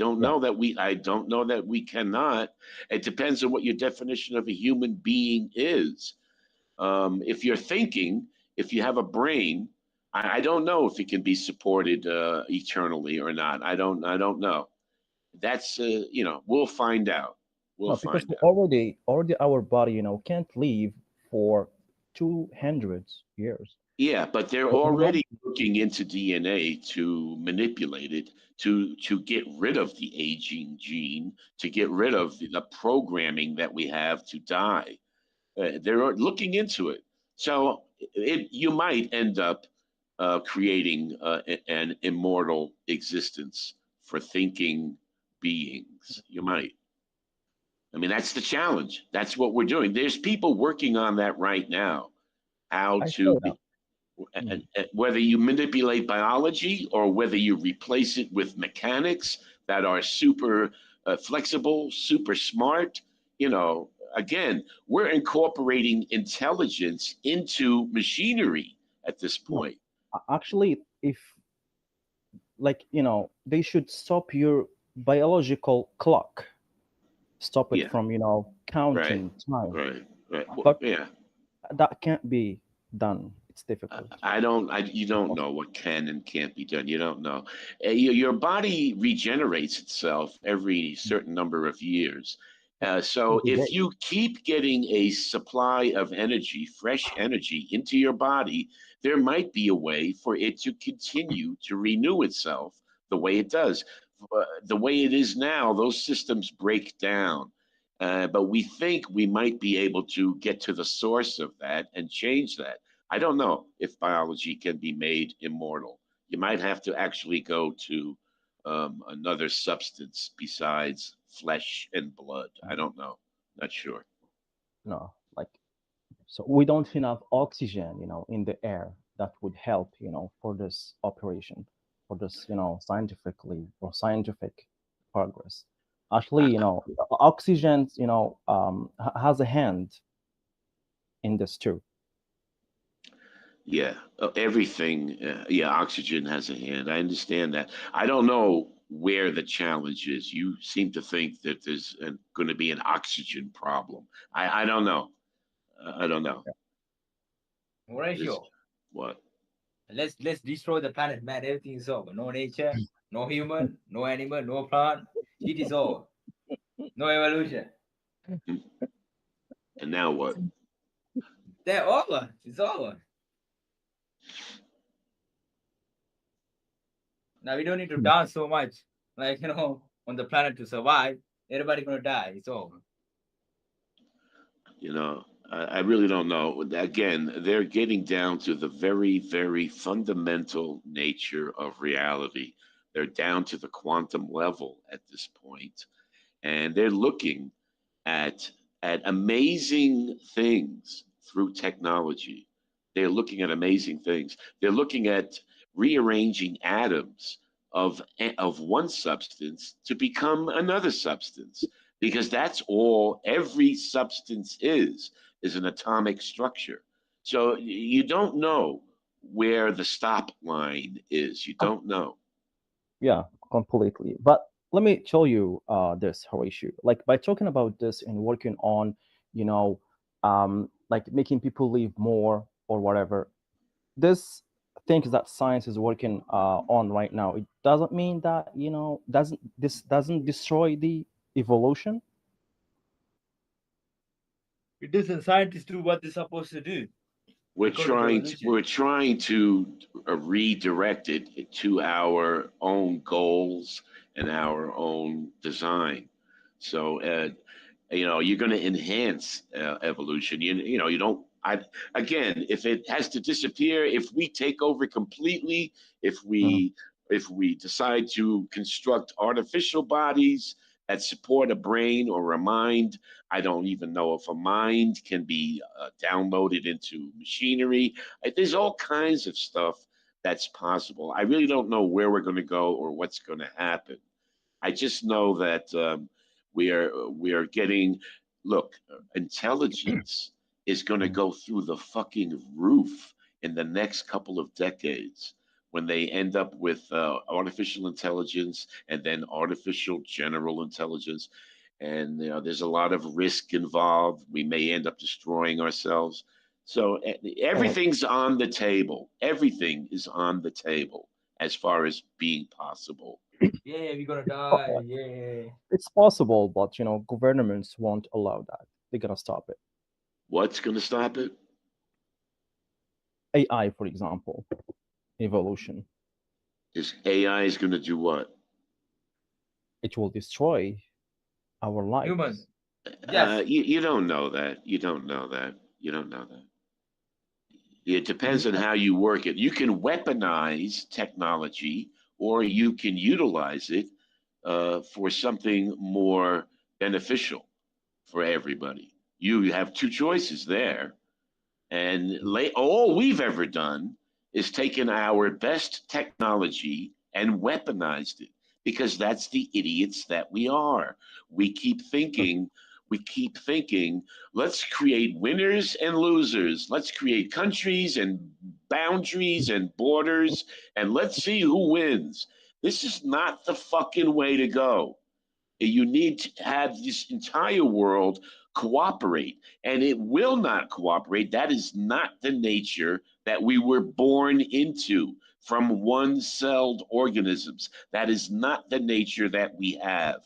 don't know that we cannot. It depends on what your definition of a human being is. If you're thinking, if you have a brain, I don't know if it can be supported eternally or not. I don't know. That's we'll find out. We'll
No, because
find
we
out.
already our body, can't live for 200 years.
Yeah, but they're
So,
already looking into DNA to manipulate it, to get rid of the aging gene, to get rid of the programming that we have to die. They're looking into it. So you might end up creating an immortal existence for thinking beings. You might. I mean, that's the challenge. That's what we're doing. There's people working on that right now. How
I
to
saw that.
whether you manipulate biology or whether you replace it with mechanics that are super flexible, super smart, again, we're incorporating intelligence into machinery at this
No,
point.
actually, if like they should stop your biological clock, stop it
Yeah,
from
right,
counting time.
right. Well,
But
yeah,
that can't be done. It's difficult.
you don't know what can and can't be done. You don't know. Your body regenerates itself every certain number of years. So
Every
if
day.
you keep getting a supply of energy, fresh energy into your body, there might be a way for it to continue to renew itself the way it does. The way it is now, those systems break down. But we think we might be able to get to the source of that and change that. I don't know if biology can be made immortal. You might have to actually go to another substance besides flesh and blood. I don't know. Not sure.
No, like, so we don't have enough oxygen, in the air that would help, for this operation, for this, scientifically or scientific progress. Actually,
I,
oxygen, has a hand in this too.
yeah, everything. Yeah, oxygen has a hand. I understand that. I don't know where the challenge is. You seem to think that there's going to be an oxygen problem. I don't know. I don't know. There's
Horatio,
what?
let's destroy the planet, man. Everything is over. No nature, no human, no animal, no plant. Shit is over. No evolution.
Hmm? And now what?
They're over. It's over. Now we don't need to dance so much, like on the planet to survive. Everybody gonna die. It's over.
I really don't know. Again, they're getting down to the very, very fundamental nature of reality. They're down to the quantum level at this point, and they're looking at amazing things through technology. They're looking at amazing things. They're looking at rearranging atoms of one substance to become another substance, because that's all every substance is an atomic structure. So you don't know where the stop line is. You don't know.
Yeah, completely. But let me tell you this, Horatio. Like, by talking about this and working on, like making people live more or whatever, this things that science is working on right now, it doesn't mean that, doesn't destroy the evolution.
It doesn't scientists do what they're supposed to do according to evolution.
We're trying to redirect it to our own goals and our own design. So you're going to enhance evolution. You don't. Again, if it has to disappear, if we take over completely, if
Mhm.
we decide to construct artificial bodies that support a brain or a mind. I don't even know if a mind can be downloaded into machinery. There's all kinds of stuff that's possible. I really don't know where we're going to go or what's going to happen. I just know that we are getting. Look, intelligence is going to
Mhm.
go through the fucking roof in the next couple of decades when they end up with artificial intelligence and then artificial general intelligence. And there's a lot of risk involved. We may end up destroying ourselves. So
Oh,
everything's on the table. Everything is on the table as far as being possible.
Yeah, we're gonna
oh,
die. Yeah.
it's possible, but governments won't allow that. They're gonna stop it.
What's going to stop it?
AI, for example, evolution.
Is AI is going to do what?
It will destroy our
Humans.
lives.
Yes.
You don't know that. You don't know that. You don't know that. It depends on how you work it. You can weaponize technology, or you can utilize it for something more beneficial for everybody. You have two choices there. And all we've ever done is taken our best technology and weaponized it, because that's the idiots that we are. We keep thinking, we keep thinking, let's create winners and losers. Let's create countries and boundaries and borders, and let's see who wins. This is not the fucking way to go. You need to have this entire world cooperate, and it will not cooperate. That is not the nature that we were born into from one celled organisms. That is not the nature that we have.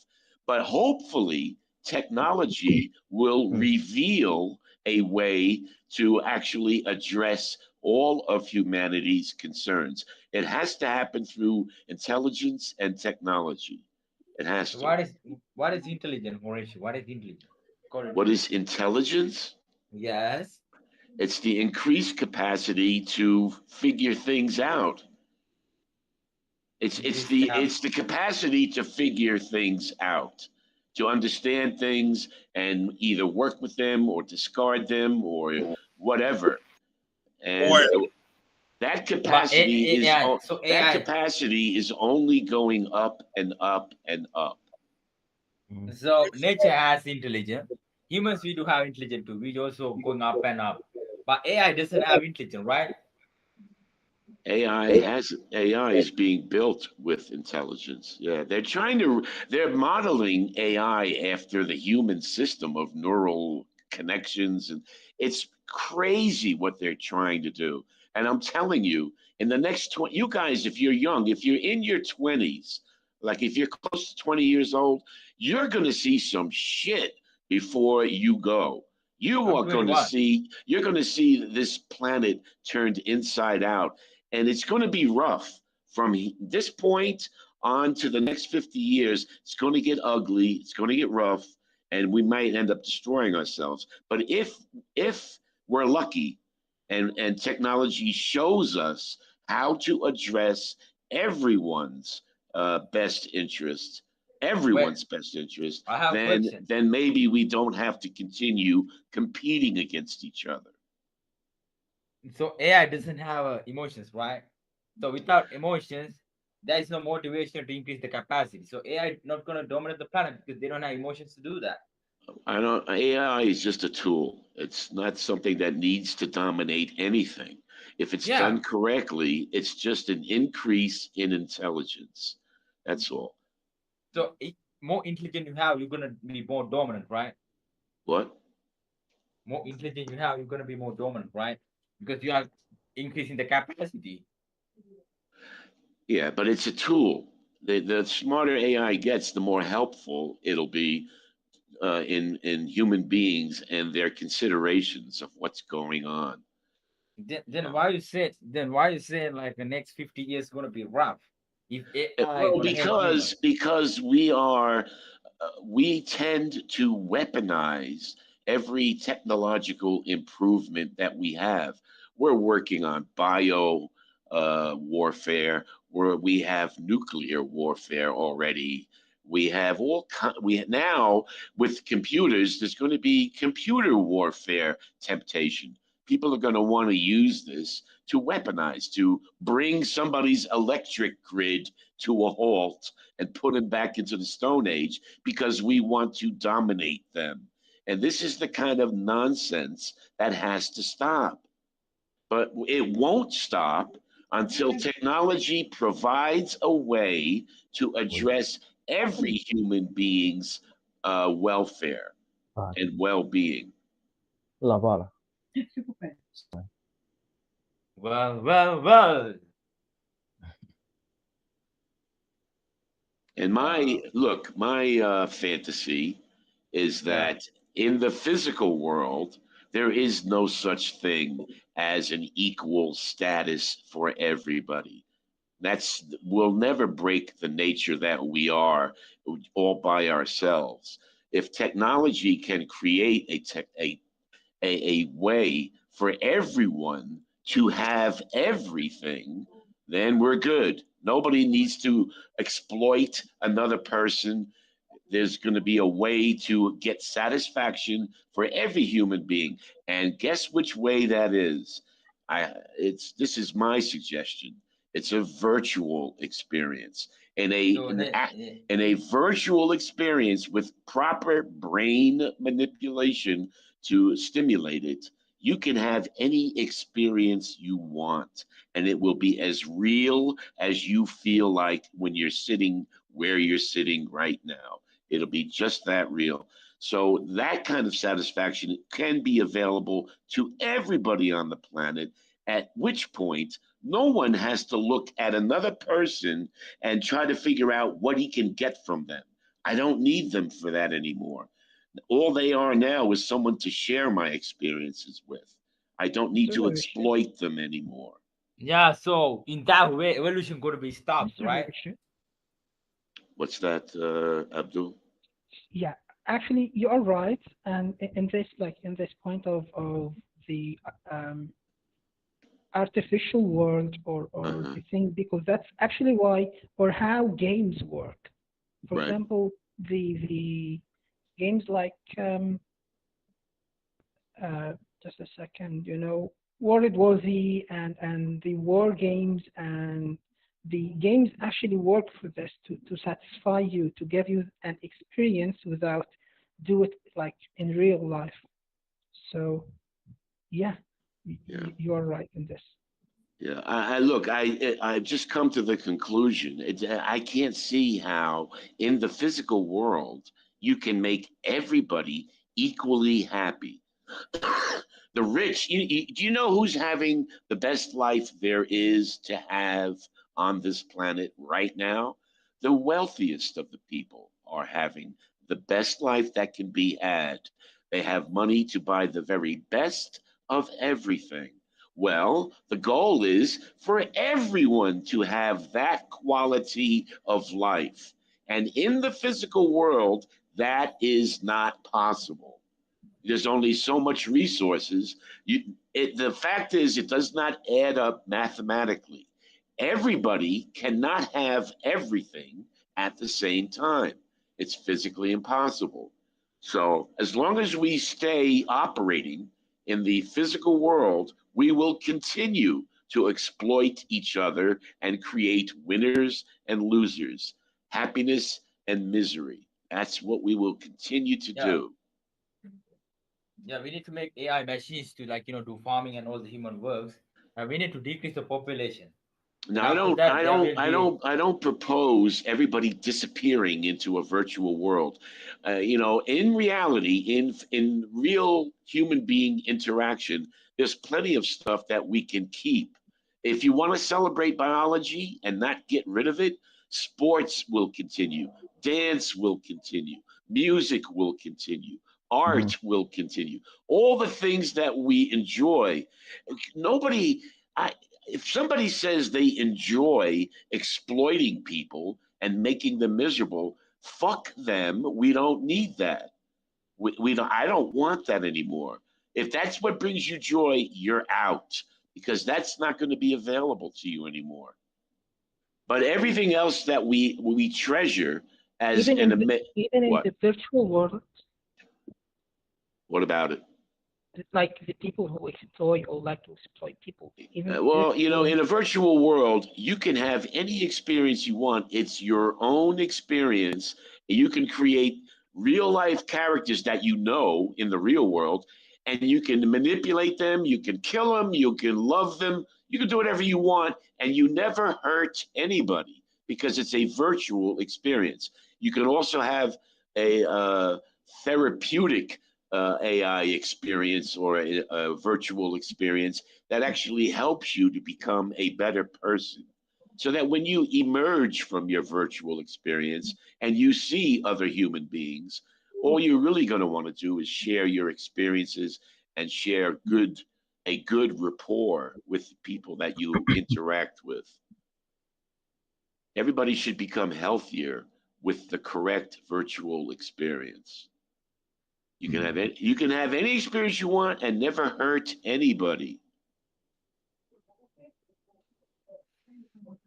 But hopefully, technology will reveal a way to actually address all of humanity's concerns. It has to happen through intelligence and technology. It has
So
to.
what is intelligent, Horatio? What is intelligent? According to
What
you.
is intelligence?
Yes.
It's the increased capacity to figure things out. It's
Increase
the
cap.
it's the capacity to figure things out, to understand things and either work with them or discard them or whatever. And
Oil.
that
But
capacity is
AI. So
that
AI.
capacity is only going up and up and up.
Mhm.
So nature has intelligence. Humans, we do have intelligence too. We also going up and up. But AI doesn't have intelligence, right?
AI is being built with intelligence. Yeah, they're modeling AI after the human system of neural connections, and it's crazy what they're trying to do. And I'm telling you, in the next 20, you guys, if you're young, if you're in your 20s, like if you're close to 20 years old, you're going to see some shit before you go.
I'm 21.
You're going to see this planet turned inside out, and it's going to be rough from this point on to the next 50 years. It's going to get ugly, it's going to get rough, and we might end up destroying ourselves. But if we're lucky, and technology shows us how to address everyone's best interest,
Wait,
everyone's best interest,
I have a question.
then maybe we don't have to continue competing against each other.
So AI doesn't have emotions, right? So without emotions, there is no motivation to increase the capacity. So AI not gonna dominate the planet because they don't have emotions to do that.
I don't. AI is just a tool. It's not something that needs to dominate anything. If it's
Yeah.
done correctly, it's just an increase in intelligence. That's all.
So more intelligent you have, you're gonna be more dominant, right?
What?
More intelligent you have, you're gonna be more dominant, right? Because you are increasing the capacity.
Yeah, but it's a tool. The smarter AI gets, the more helpful it'll be in human beings and their considerations of what's going on.
Then why you say like the next 50 years gonna be rough? If AI
Well,
gonna help human.
because we tend to weaponize every technological improvement that we have. We're working on bio warfare, where we have nuclear warfare already. We have we now with computers. There's going to be computer warfare temptation. People are going to want to use this to weaponize, to bring somebody's electric grid to a halt and put them back into the Stone Age because we want to dominate them. And this is the kind of nonsense that has to stop. But it won't stop until technology provides a way to address every human being's welfare
Vale.
and well being.
La vara.
Well.
And
Uh,
my fantasy is
yeah.
that in the physical world, There is no such thing as an equal status for everybody. We'll never break the nature that we are all by ourselves. If technology can create a way for everyone to have everything, then we're good. Nobody needs to exploit another person. There's going to be a way to get satisfaction for every human being. And guess which way that is? This is my suggestion. It's a virtual experience. In
So
in a virtual experience with proper brain manipulation to stimulate it, you can have any experience you want, and it will be as real as you feel like when you're sitting where you're sitting right now. It'll be just that real. So that kind of satisfaction can be available to everybody on the planet, at which point no one has to look at another person and try to figure out what he can get from them. I don't need them for that anymore. All they are now is someone to share my experiences with. I don't need to
Mr. Rashid,
exploit them anymore.
yeah, so in that way, evolution going to be stopped,
Mr.
right?
Rashid,
What's that, Abdul?
yeah, actually, you are right, and in this, like in this point of the artificial world or
Uh-huh.
the thing, because that's actually why or how games work. For
Right.
example, the games like uh, just a second, World War Z and the war games and the games actually work for this to satisfy you, to give you an experience without do it like in real life. So yeah,
Yeah.
you are right in this.
Yeah, I look. I've just come to the conclusion. I can't see how in the physical world you can make everybody equally happy. The rich. Do you know who's having the best life there is to have on this planet right now? The wealthiest of the people are having the best life that can be had. They have money to buy the very best of everything. Well, the goal is for everyone to have that quality of life. And in the physical world, that is not possible. There's only so much resources. The fact is, it does not add up mathematically. Everybody cannot have everything at the same time. It's physically impossible. So, as long as we stay operating in the physical world, we will continue to exploit each other and create winners and losers, happiness and misery. That's what we will continue to
Yeah,
do.
yeah, we need to make AI machines to do farming and all the human works, and we need to decrease the population. And
Now,
after that, there will be
I don't propose everybody disappearing into a virtual world. In reality, in real human being interaction, there's plenty of stuff that we can keep. If you want to celebrate biology and not get rid of it, sports will continue, dance will continue, music will continue,
Hmm.
art will continue. All the things that we enjoy. Nobody. I, if somebody says they enjoy exploiting people and making them miserable, fuck them. We don't need that. We don't, I don't want that anymore. If that's what brings you joy, you're out because that's not going to be available to you anymore. But everything else that we treasure as
Even
an
in even in
what?
the virtual world,
What about it?
like the people who exploit or like to exploit people, even
Well,
virtual.
in a virtual world, you can have any experience you want. It's your own experience. You can create real life characters that you know in the real world, and you can manipulate them. You can kill them. You can love them. You can do whatever you want, and you never hurt anybody because it's a virtual experience. You can also have a therapeutic AI experience or a virtual experience that actually helps you to become a better person. So that when you emerge from your virtual experience and you see other human beings, all you're really going to want to do is share your experiences and share a good rapport with people that you interact with. Everybody should become healthier with the correct virtual experience. You can have any experience you want and never hurt anybody.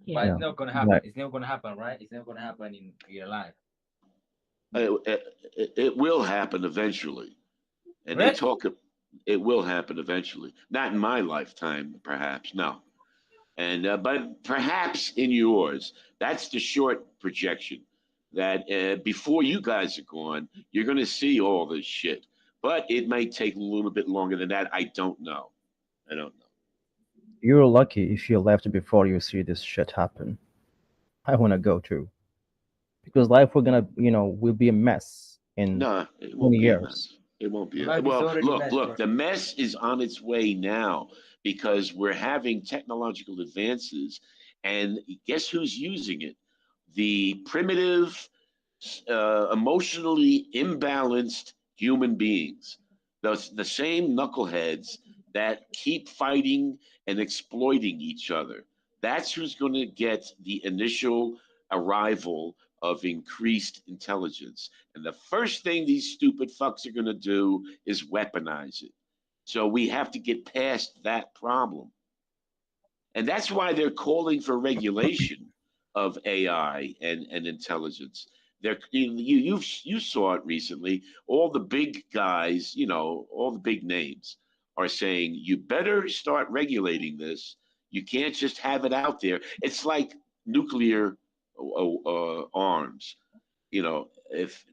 But
Yeah.
it's not gonna happen.
Right.
It's never gonna happen, right? It's never gonna happen in real life.
It will happen eventually, and they
Really?
talk. It will happen eventually. Not in my lifetime, perhaps. No, and but perhaps in yours. That's the short projection. That before you guys are gone, you're going to see all this shit. But it may take a little bit longer than that. I don't know. I don't know.
You're lucky if you left before you see this shit happen. I want to go too. Because life we're gonna, will be a mess in
No, it
20
won't be a
years.
mess. It won't be.
Life is
Well,
already messed,
look.
bro.
The mess is on its way now because we're having technological advances, and guess who's using it? The primitive, emotionally imbalanced human beings. The same knuckleheads that keep fighting and exploiting each other. That's who's going to get the initial arrival of increased intelligence. And the first thing these stupid fucks are going to do is weaponize it. So we have to get past that problem. And that's why they're calling for regulation of AI and intelligence. You saw it recently. All the big guys, all the big names are saying you better start regulating this. You can't just have it out there. It's like nuclear arms. If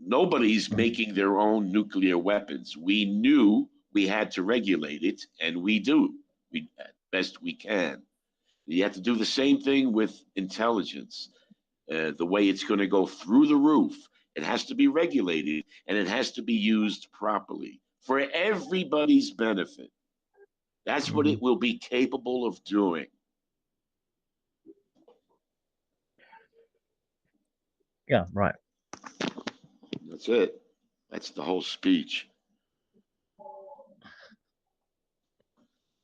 nobody's making their own nuclear weapons, we knew we had to regulate it, and we do. We best we can. You have to do the same thing with intelligence. The way it's going to go through the roof, it has to be regulated and it has to be used properly for everybody's benefit. That's what
Mhm.
it will be capable of doing.
Yeah, right.
That's it. That's the whole speech.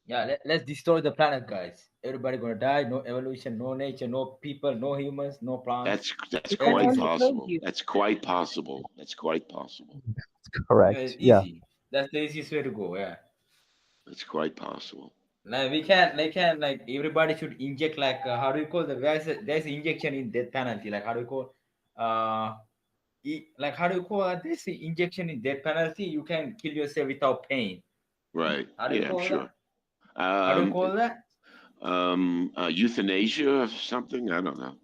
Yeah, let's destroy the planet, guys. Everybody gonna die. No evolution, no nature, no people, no humans, no plants.
That's
Because I
quite
Everything.
already told
possible.
you.
That's quite possible. That's quite possible.
Yeah,
Correct.
it's
Yeah.
easy. That's the easiest way to go. Yeah.
That's quite possible.
Like we can, they can, like everybody should inject, like how do you call the there's injection in death penalty. Like how do you call, uh, like how do you call this injection in death penalty? You can kill yourself without pain.
Right.
How do you
Yeah, I'm
call that?
sure.
How do you
Um,
call that?
euthanasia or something. I don't know.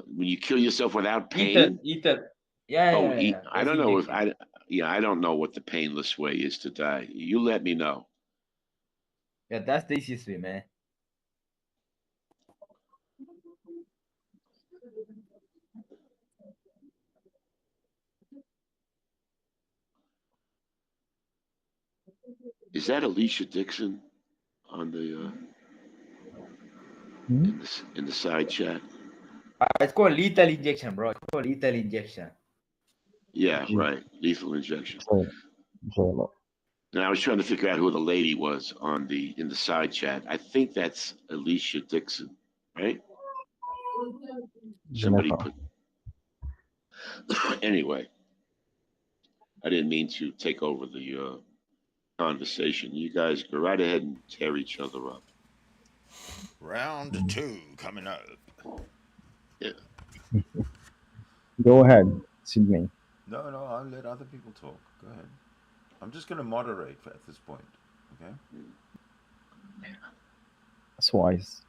When you kill yourself without
Ether,
pain.
ether. Yeah, yeah,
Oh,
yeah, yeah.
I
That's
don't know if
injection.
I. Yeah, I don't know what the painless way is to die. You let me know.
Yeah, that's the easiest way, man.
Is that Alicia Dixon on the
Mhm.
in the side chat?
It's called lethal injection, bro. It's called lethal injection.
Yeah,
J-
right. Lethal injection.
J- J-Lo.
Now I was trying to figure out who the lady was on the in the side chat. I think that's Alicia Dixon, right? Somebody
Jennifer.
put. Anyway, I didn't mean to take over the conversation. You guys go right ahead and tear each other up.
Round
Mhm.
two coming up.
Yeah.
Go ahead, Sydney.
No, no, I'll let other people talk. Go ahead. I'm just going to moderate at this point. Okay.
That's wise.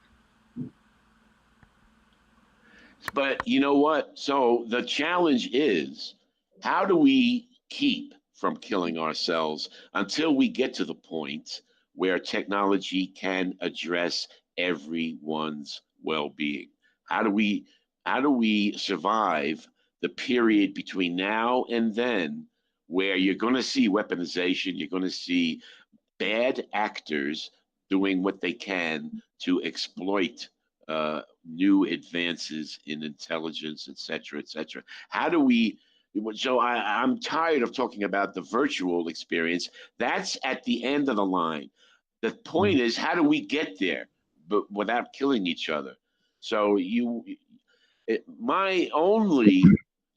But you know what? So the challenge is how do we keep from killing ourselves until we get to the point where technology can address everyone's well-being? How do we survive the period between now and then where you're going to see weaponization, you're going to see bad actors doing what they can to exploit new advances in intelligence, et cetera, et cetera. How do we So I'm tired of talking about the virtual experience. That's at the end of the line. The point is, how do we get there, but without killing each other? So my only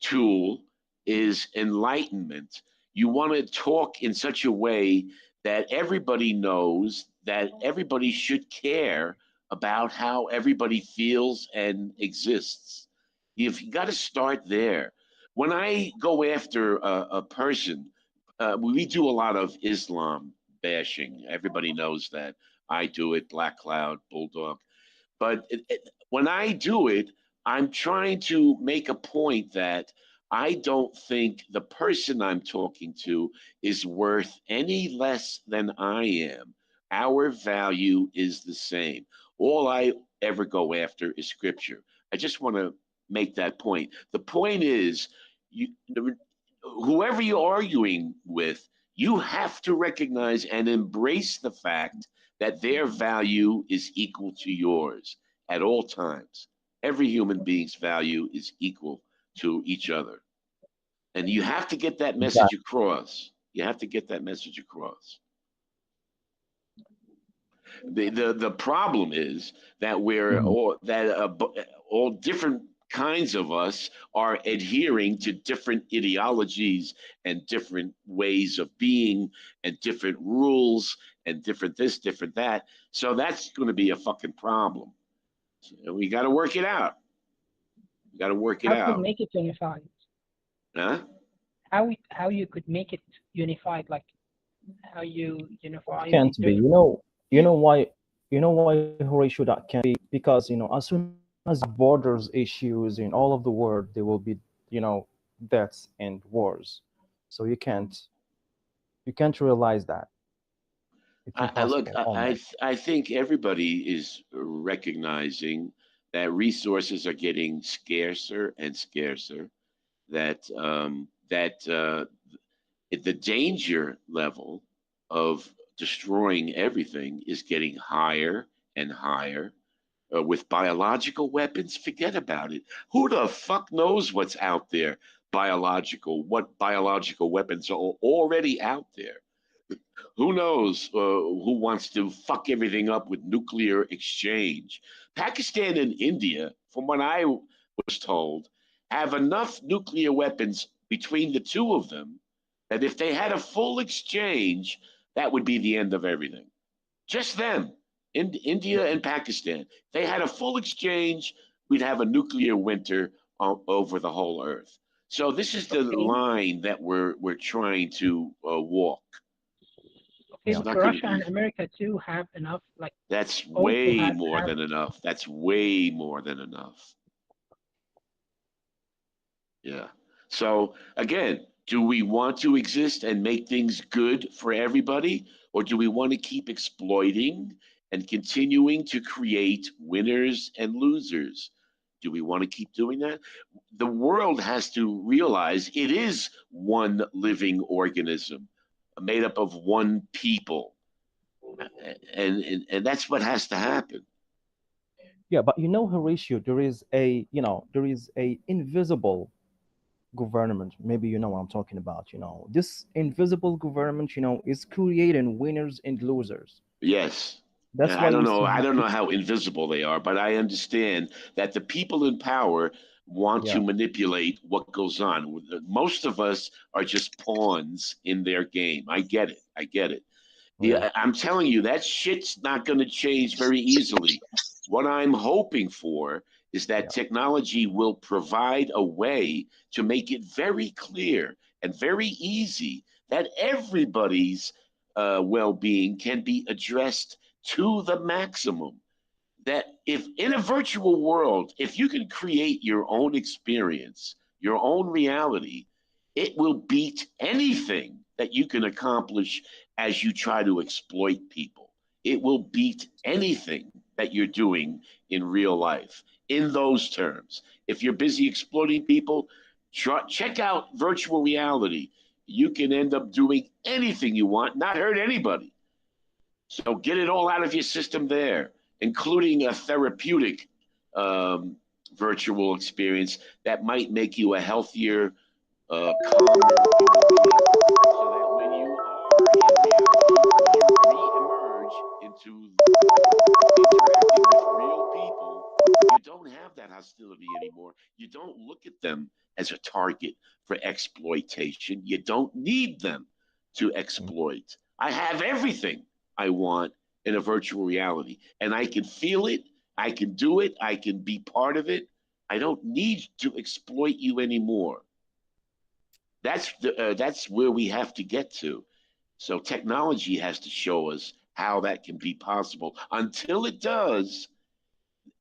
tool is enlightenment. You want to talk in such a way that everybody knows that everybody should care about how everybody feels and exists. You've got to start there. When I go after a person, we do a lot of Islam bashing. Everybody knows that. I do it, Black Cloud, Bulldog. But when I do it, I'm trying to make a point that I don't think the person I'm talking to is worth any less than I am. Our value is the same. All I ever go after is scripture. I just want to make that point. The point is, you, whoever you're arguing with, you have to recognize and embrace the fact that their value is equal to yours at all times. Every human being's value is equal to each other. And you have to get that message
Exactly.
across. You have to get that message across. The problem is that we're
Mhm.
all different kinds of us are adhering to different ideologies and different ways of being and different rules and different this, different that. So that's going to be a fucking problem. So we got to work it out. We got to work it
How could
out.
make it unified?
Huh?
How you could make it unified? Like how you unify the
Can't be.
different.
You know why Horatio that can't be? Because as soon as borders issues in all of the world, there will be you know deaths and wars. So you can't realize that. It's
Look,
impossible almost.
I think everybody is recognizing that resources are getting scarcer and scarcer. That the danger level of destroying everything is getting higher and higher. With biological weapons, forget about it. Who the fuck knows what's out there? What biological weapons are already out there? Who knows who wants to fuck everything up with nuclear exchange? Pakistan and India, from what I was told, have enough nuclear weapons between the two of them that if they had a full exchange, that would be the end of everything. Just them, India and Pakistan. They had a full exchange, we'd have a nuclear winter over the whole earth. So this is the
Okay,
line that we're trying to walk.
okay,
It's
Yeah.
but
not going to
Russia
be.
and America too have enough. Like
That's
also
way more
have
than enough. That's way more than enough. Yeah. So again, do we want to exist and make things good for everybody, or do we want to keep exploiting and continuing to create winners and losers? Do we want to keep doing that? The world has to realize it is one living organism made up of one people, and that's what has to happen.
Yeah, but Horatio, there is a invisible government. Maybe you know what I'm talking about. This invisible government, is creating winners and losers.
Yes.
That's
I
why
don't
you
know.
see
I
how
don't know
people.
how invisible they are, but I understand that the people in power want to
Yeah,
manipulate what goes on. Most of us are just pawns in their game. I get it. I get it.
yeah,
Yeah, I'm telling you, that shit's not going to change very easily. What I'm hoping for is that
yeah,
technology will provide a way to make it very clear and very easy that everybody's well being can be addressed to the maximum. That if in a virtual world, if you can create your own experience, your own reality, it will beat anything that you can accomplish as you try to exploit people. It will beat anything that you're doing in real life in those terms. If you're busy exploiting people, check out virtual reality. You can end up doing anything you want, not hurt anybody. So get it all out of your system there, including a therapeutic um, virtual experience that might make you a healthier, calmer human being, so that when you are in reality, when you re-emerge into interacting with real people, you don't have that hostility anymore. You don't look at them as a target for exploitation. You don't need them to exploit. I have everything I want in a virtual reality, and I can feel it. I can do it. I can be part of it. I don't need to exploit you anymore. That's where we have to get to. So technology has to show us how that can be possible. Until it does,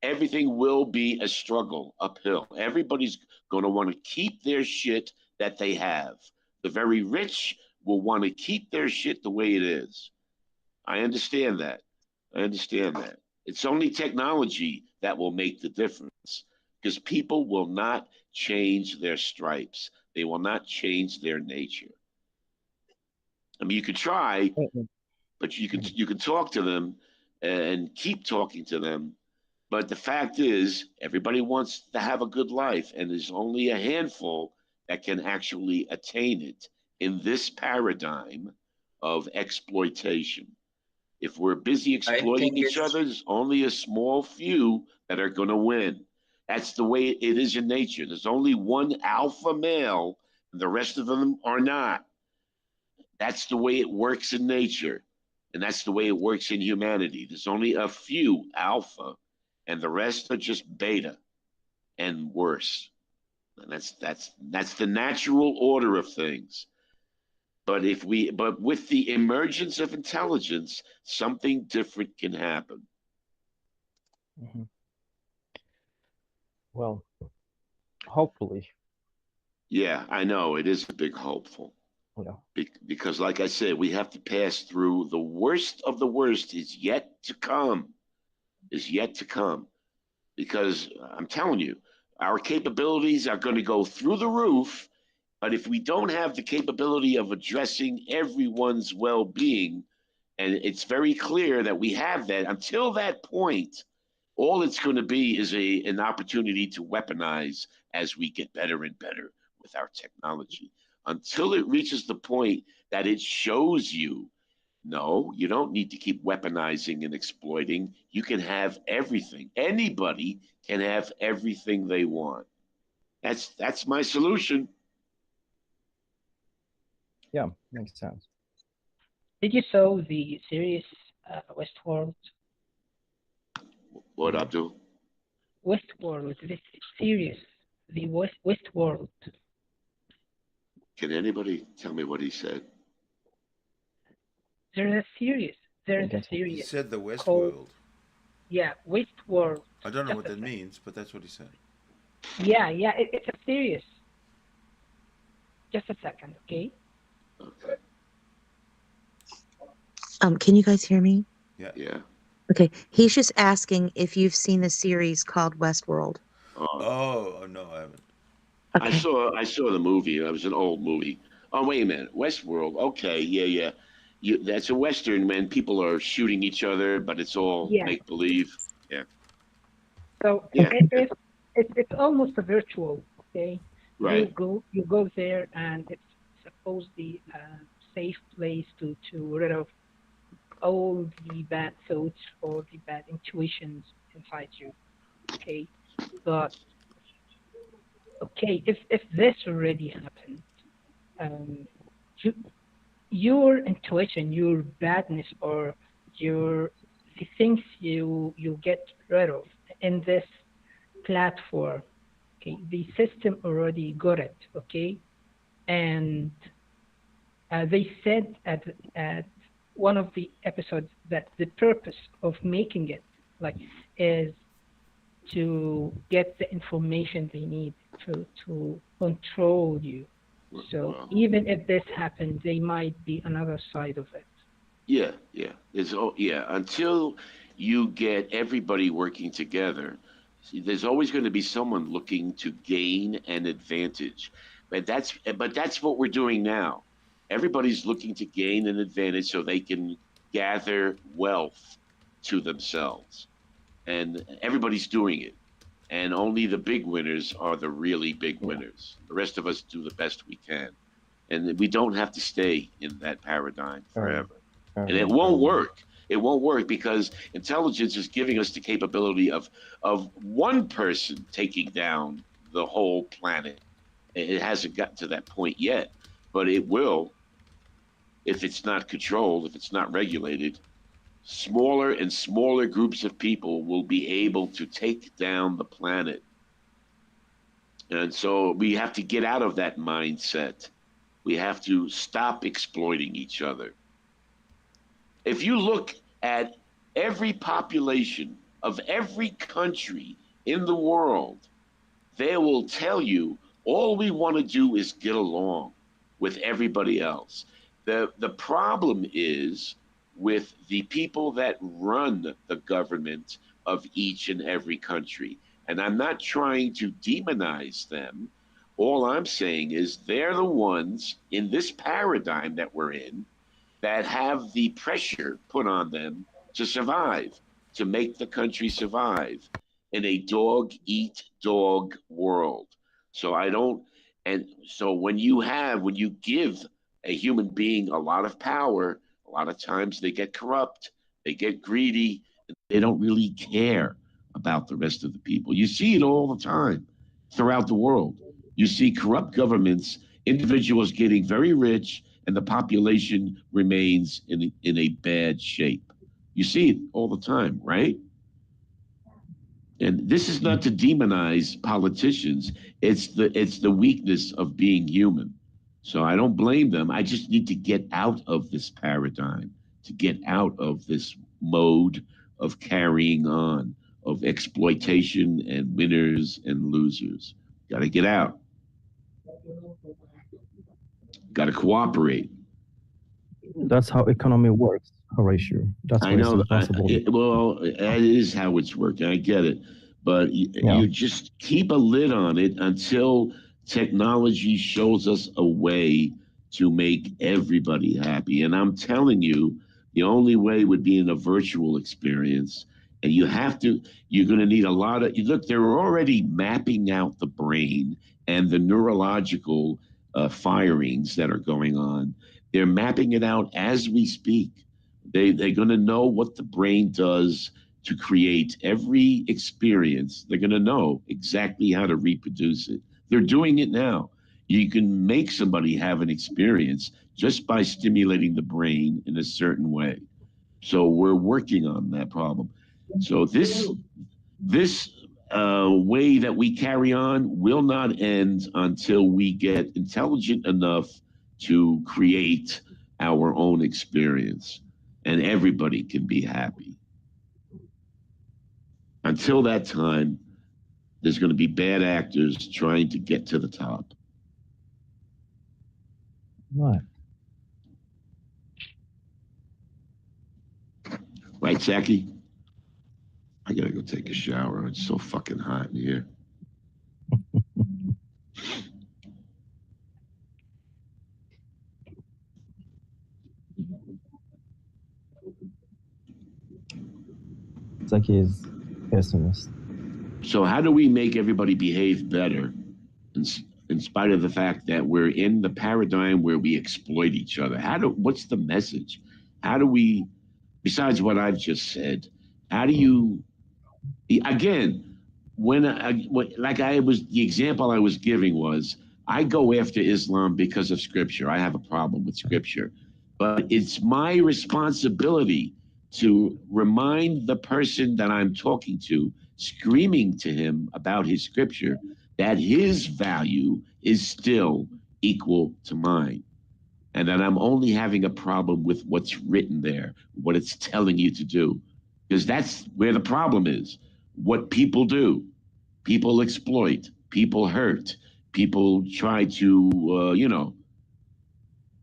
everything will be a struggle uphill. Everybody's going to want to keep their shit that they have. The very rich will want to keep their shit the way it is. I understand that. I understand that. It's only technology that will make the difference because people will not change their stripes. They will not change their nature. I mean, you could try,
Mhm.
but you can talk to them and keep talking to them. But the fact is, everybody wants to have a good life, and there's only a handful that can actually attain it in this paradigm of exploitation. If we're busy
I
exploiting
think
each
it's
other, there's only a small few that are going to win. That's the way it is in nature. There's only one alpha male, and the rest of them are not. That's the way it works in nature. And that's the way it works in humanity. There's only a few alpha, and the rest are just beta and worse. And that's the natural order of things. But with the emergence of intelligence, something different can happen.
Mhm. Well, hopefully,
Yeah, I know it is a big hopeful.
you know.
Because like I said, we have to pass through the worst of the worst is yet to come. Is yet to come. Because I'm telling you, our capabilities are going to go through the roof. But if we don't have the capability of addressing everyone's well being, and it's very clear that we have that, until that point, all it's going to be is an opportunity to weaponize as we get better and better with our technology. Until it reaches the point that it shows you no, you don't need to keep weaponizing and exploiting. You can have everything. Anybody can have everything they want. That's my solution.
Yeah, makes sense.
Did you saw the series Westworld?
What
Mm.
Abdul?
Westworld, this series, the Westworld.
Can anybody tell me what he said?
There's a series. There's a
Again,
He
series
said the West
called,
World.
yeah, Westworld.
I don't know
Just
what
a
that
sec.
means, but that's what he said.
Yeah, yeah, it's a series. Just a second, okay?
Okay.
Can you guys hear me?
Yeah.
Yeah.
Okay. He's just asking if you've seen the series called Westworld.
Uh,
Oh, no, I haven't.
Okay.
I saw the movie. It was an old movie. Oh wait a minute, Westworld. Okay, yeah, yeah. That's a western when people are shooting each other, but it's all
Yeah.
make believe. Yeah,
So
yeah, yeah.
it's almost a virtual, okay?
Right.
You go there and it's supposedly a safe place to rid of all the bad thoughts or the bad intuitions inside you, okay? But okay, if this already happened, um, you, your intuition, your badness, or your the things you get rid of in this platform, okay, the system already got it, okay, and they said at one of the episodes that the purpose of making it like is to get the information they need to control you. So
Well,
even if this happened, there might be another side of it.
yeah, yeah. Yeah. Until you get everybody working together, see, there's always going to be someone looking to gain an advantage. But that's what we're doing now. Everybody's looking to gain an advantage so they can gather wealth to themselves, and everybody's doing it. and only the big winners are the really big
Yeah.
winners. The rest of us do the best we can, and we don't have to stay in that paradigm
Fair,
forever. And
fair,
it
fair
won't
enough.
work. It won't work because intelligence is giving us the capability of one person taking down the whole planet. It hasn't gotten to that point yet, but it will if it's not controlled, if it's not regulated. Smaller and smaller groups of people will be able to take down the planet. And so we have to get out of that mindset. We have to stop exploiting each other. If you look at every population of every country in the world, they will tell you all we want to do is get along with everybody else. The problem is with the people that run the government of each and every country. And I'm not trying to demonize them. All I'm saying is they're the ones in this paradigm that we're in that have the pressure put on them to survive, to make the country survive in a dog eat dog world. So I don't, and so when you give a human being a lot of power, a lot of times they get corrupt, they get greedy, and they don't really care about the rest of the people. You see it all the time throughout the world. You see corrupt governments, individuals getting very rich, and the population remains in a bad shape. You see it all the time, right? And this is not to demonize politicians. It's the weakness of being human. So I don't blame them. I just need to get out of this paradigm, to get out of this mode of carrying on, of exploitation and winners and losers. Got to get out. Got to cooperate.
That's how economy works, Horatio. That's
I
why it's
know.
impossible.
Well, that is how it's working. I get it, but
Yeah.
you just keep a lid on it until technology shows us a way to make everybody happy. And I'm telling you, the only way would be in a virtual experience. And you have to. You're going to need a lot of. Look, they're already mapping out the brain and the neurological firings that are going on. They're mapping it out as we speak. They're going to know what the brain does to create every experience. They're going to know exactly how to reproduce it. They're doing it now. You can make somebody have an experience just by stimulating the brain in a certain way. So we're working on that problem. So this way that we carry on will not end until we get intelligent enough to create our own experience, and everybody can be happy. Until that time, there's going to be bad actors trying to get to the top.
Right.
Right, Saki? I gotta go take a shower. It's so fucking hot in here.
Zaki is pessimist.
So how do we make everybody behave better in, in spite of the fact that we're in the paradigm where we exploit each other? What's the message? How do we, besides what I've just said, how do you, again, the example I was giving was, I go after Islam because of scripture. I have a problem with scripture, but it's my responsibility to remind the person that I'm talking to, screaming to him about his scripture, that his value is still equal to mine. And that I'm only having a problem with what's written there, what it's telling you to do. Because that's where the problem is. What people do. People exploit, people hurt, people try to,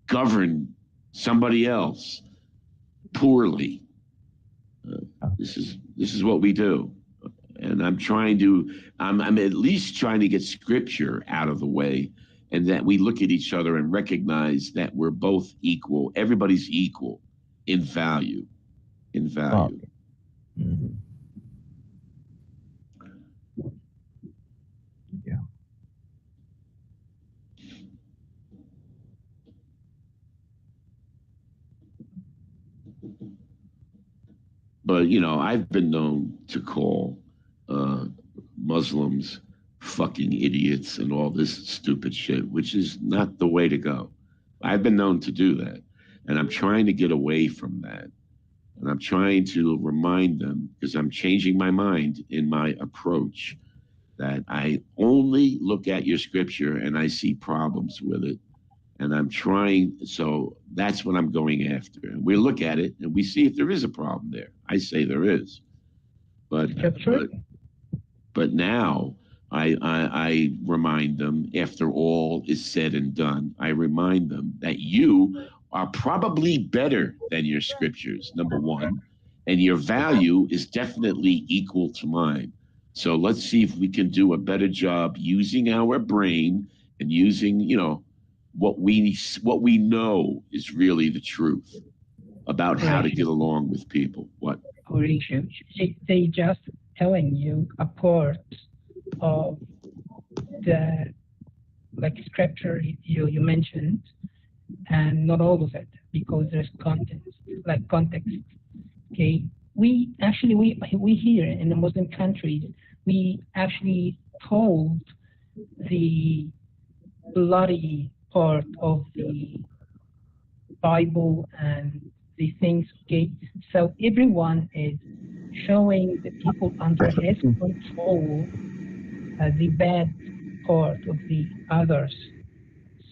govern somebody else poorly. This is what we do. And I'm at least trying to get scripture out of the way, and that we look at each other and recognize that we're both equal. Everybody's equal in value. In value.
Mhm.
But I've been known to call Muslims fucking idiots and all this stupid shit, which is not the way to go. I've been known to do that, and I'm trying to get away from that. And I'm trying to remind them, because I'm changing my mind in my approach, that I only look at your scripture and I see problems with it. And I'm trying, so that's what I'm going after. And we look at it and we see if there is a problem there. I say there is. But now I remind them, after all is said and done, I remind them that you are probably better than your scriptures, number one, and your value is definitely equal to mine. So let's see if we can do a better job using our brain and using, what we know is really the truth about how to get along with people. What?
They just telling you a part of the scripture you mentioned, and not all of it, because there's context. Okay, we here in the Muslim countries, we actually told the bloody part of the Bible and the things. Okay, so everyone is showing the people under his control the bad part of the others,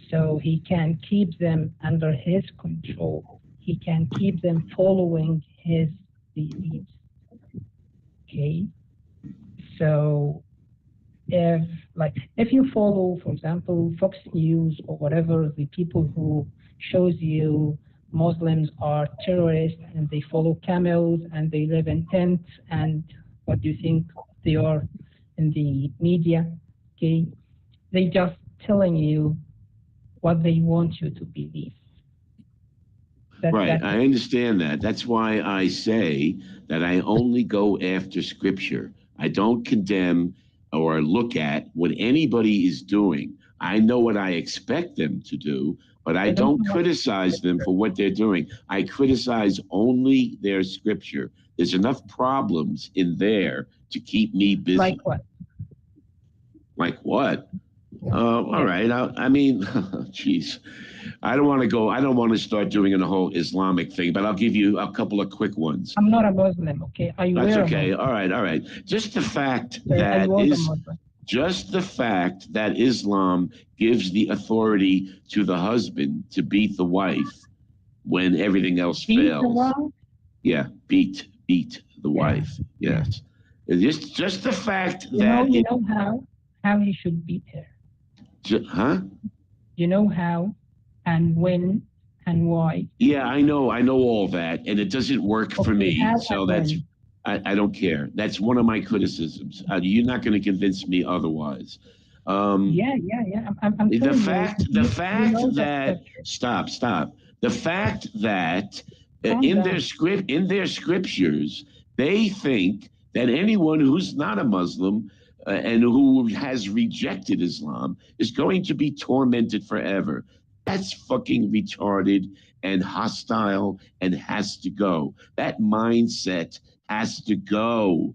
so he can keep them under his control. He can keep them following his beliefs. Okay, so if you follow, for example, Fox News or whatever, the people who shows you Muslims are terrorists and they follow camels and they live in tents, and what do you think they are in the media? Okay, they just telling you what they want you to believe.
Right, I understand that. That's why I say that I only go after scripture. I don't condemn or look at what anybody is doing. I know what I expect them to do, but I don't criticize them for what they're doing. I criticize only their scripture. There's enough problems in there to keep me busy.
Like what?
Like what? All right. I mean, geez. I don't want to start doing a whole Islamic thing, but I'll give you a couple of quick ones.
I'm not a Muslim, okay?
That's okay. All right. Just the fact that Islam gives the authority to the husband to beat the wife when everything else fails. Yeah, beat the wife. Yes. Just the fact that
you know how he should beat her.
Huh?
You know how and when and why.
Yeah, I know all that, and it doesn't work for me. So that's I don't care. That's one of my criticisms. You're not going to convince me otherwise.
I'm
the fact that stop. The fact that in their scriptures they think that anyone who's not a Muslim and who has rejected Islam is going to be tormented forever. That's fucking retarded and hostile and has to go. That mindset has to go.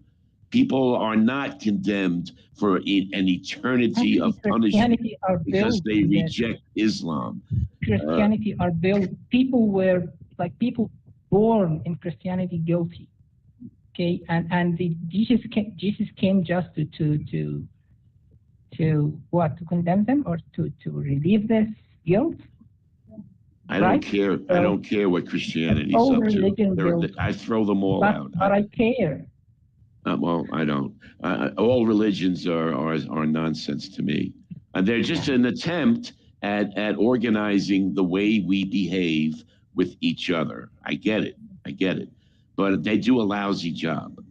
People are not condemned for an eternity of punishment because they reject Islam.
Christianity are built. People were people born in Christianity guilty. Okay, and Jesus came just to what? To condemn them or to relieve this guilt?
I don't care. I don't care what Christianity is up to. I throw them all out.
But I care.
Well, I don't. All religions are nonsense to me. They're just an attempt at organizing the way we behave with each other. I get it. But they do a lousy job.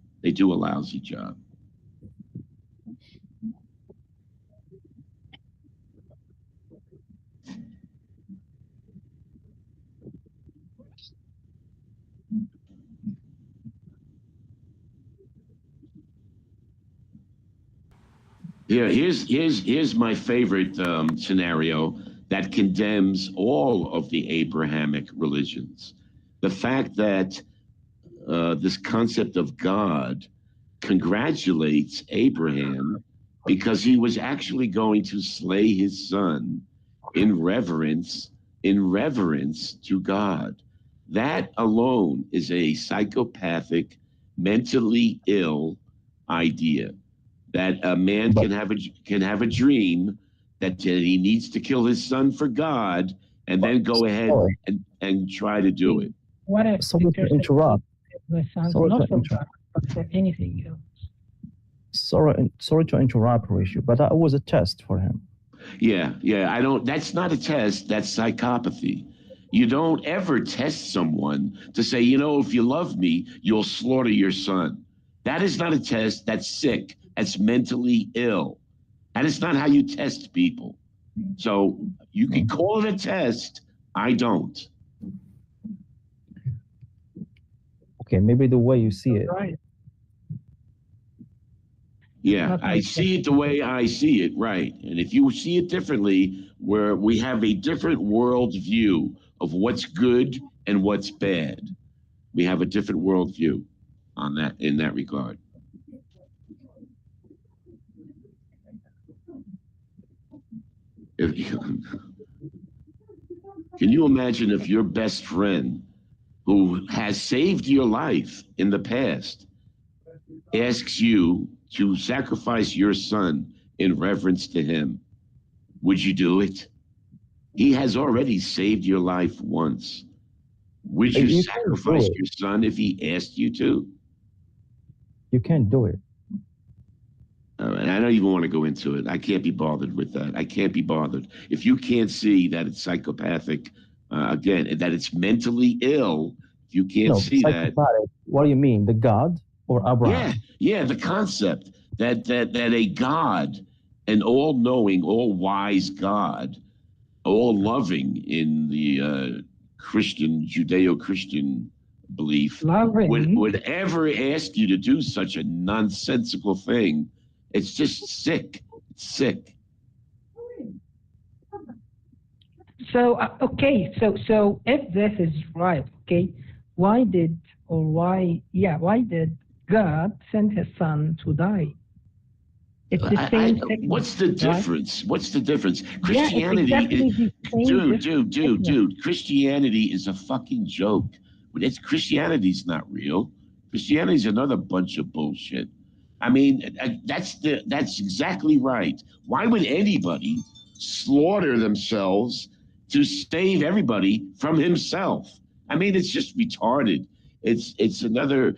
Yeah, here's my favorite scenario that condemns all of the Abrahamic religions. The fact that this concept of God congratulates Abraham because he was actually going to slay his son in reverence to God. That alone is a psychopathic, mentally ill idea that a man
But
can have a dream that he needs to kill his son for God and then go ahead
sorry,
and try to do it.
What if
sorry
the
to
person
interrupt.
the son
Sorry
not
to
for
interrupt.
God, but for anything else?
Sorry to interrupt, Horatio, but that was a test for him.
Yeah, I don't, that's not a test, that's psychopathy. You don't ever test someone to say, you know, if you love me, you'll slaughter your son. That is not a test, that's sick, that's mentally ill. That is not how you test people. So you can call it a test, I don't.
Okay, maybe the way you see it.
Right.
Yeah,
Not
I
my
see it the way I see it, right. And if you see it differently, where we have a different world view of what's good and what's bad, we have a different world view on that, in that regard. Can you imagine if your best friend who has saved your life in the past asks you to sacrifice your son in reverence to him? Would you do it? He has already saved your life once. Would you
You can't do
sacrifice
it.
your son if he asked you to?
You can't do it.
I don't even want to go into it. I can't be bothered with that. I can't be bothered. If you can't see that it's psychopathic, again, that it's mentally ill, if you can't
No,
see that,
psychopathic. What do you mean? The God or Abraham?
yeah, the concept that a God, an all-knowing, all-wise God, all-loving in the Christian, Judeo-Christian belief,
Loving.
would ever ask you to do such a nonsensical thing. It's just sick. It's sick.
So okay, so if this is right, okay, why did God send his son to die? It's the same thing.
What's the
right?
difference? What's the difference?
Yeah, it's
Christianity,
exactly the same difference.
dude. Christianity is a fucking joke. Christianity's not real. Christianity's another bunch of bullshit. I mean, that's exactly right. Why would anybody slaughter themselves to save everybody from himself? I mean, it's just retarded. It's another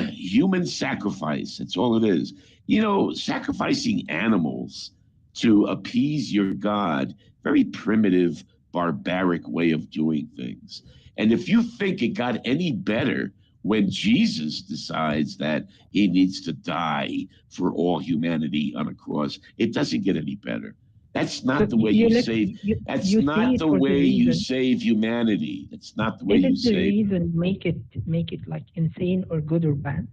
human sacrifice. That's all it is. You know, sacrificing animals to appease your God, very primitive, barbaric way of doing things. And if you think it got any better when Jesus decides that he needs to die for all humanity on a cross, it doesn't get any better. That's not the way you save. That's not the way you save humanity. That's not the way you save.
Isn't the reason make it like insane or good or bad?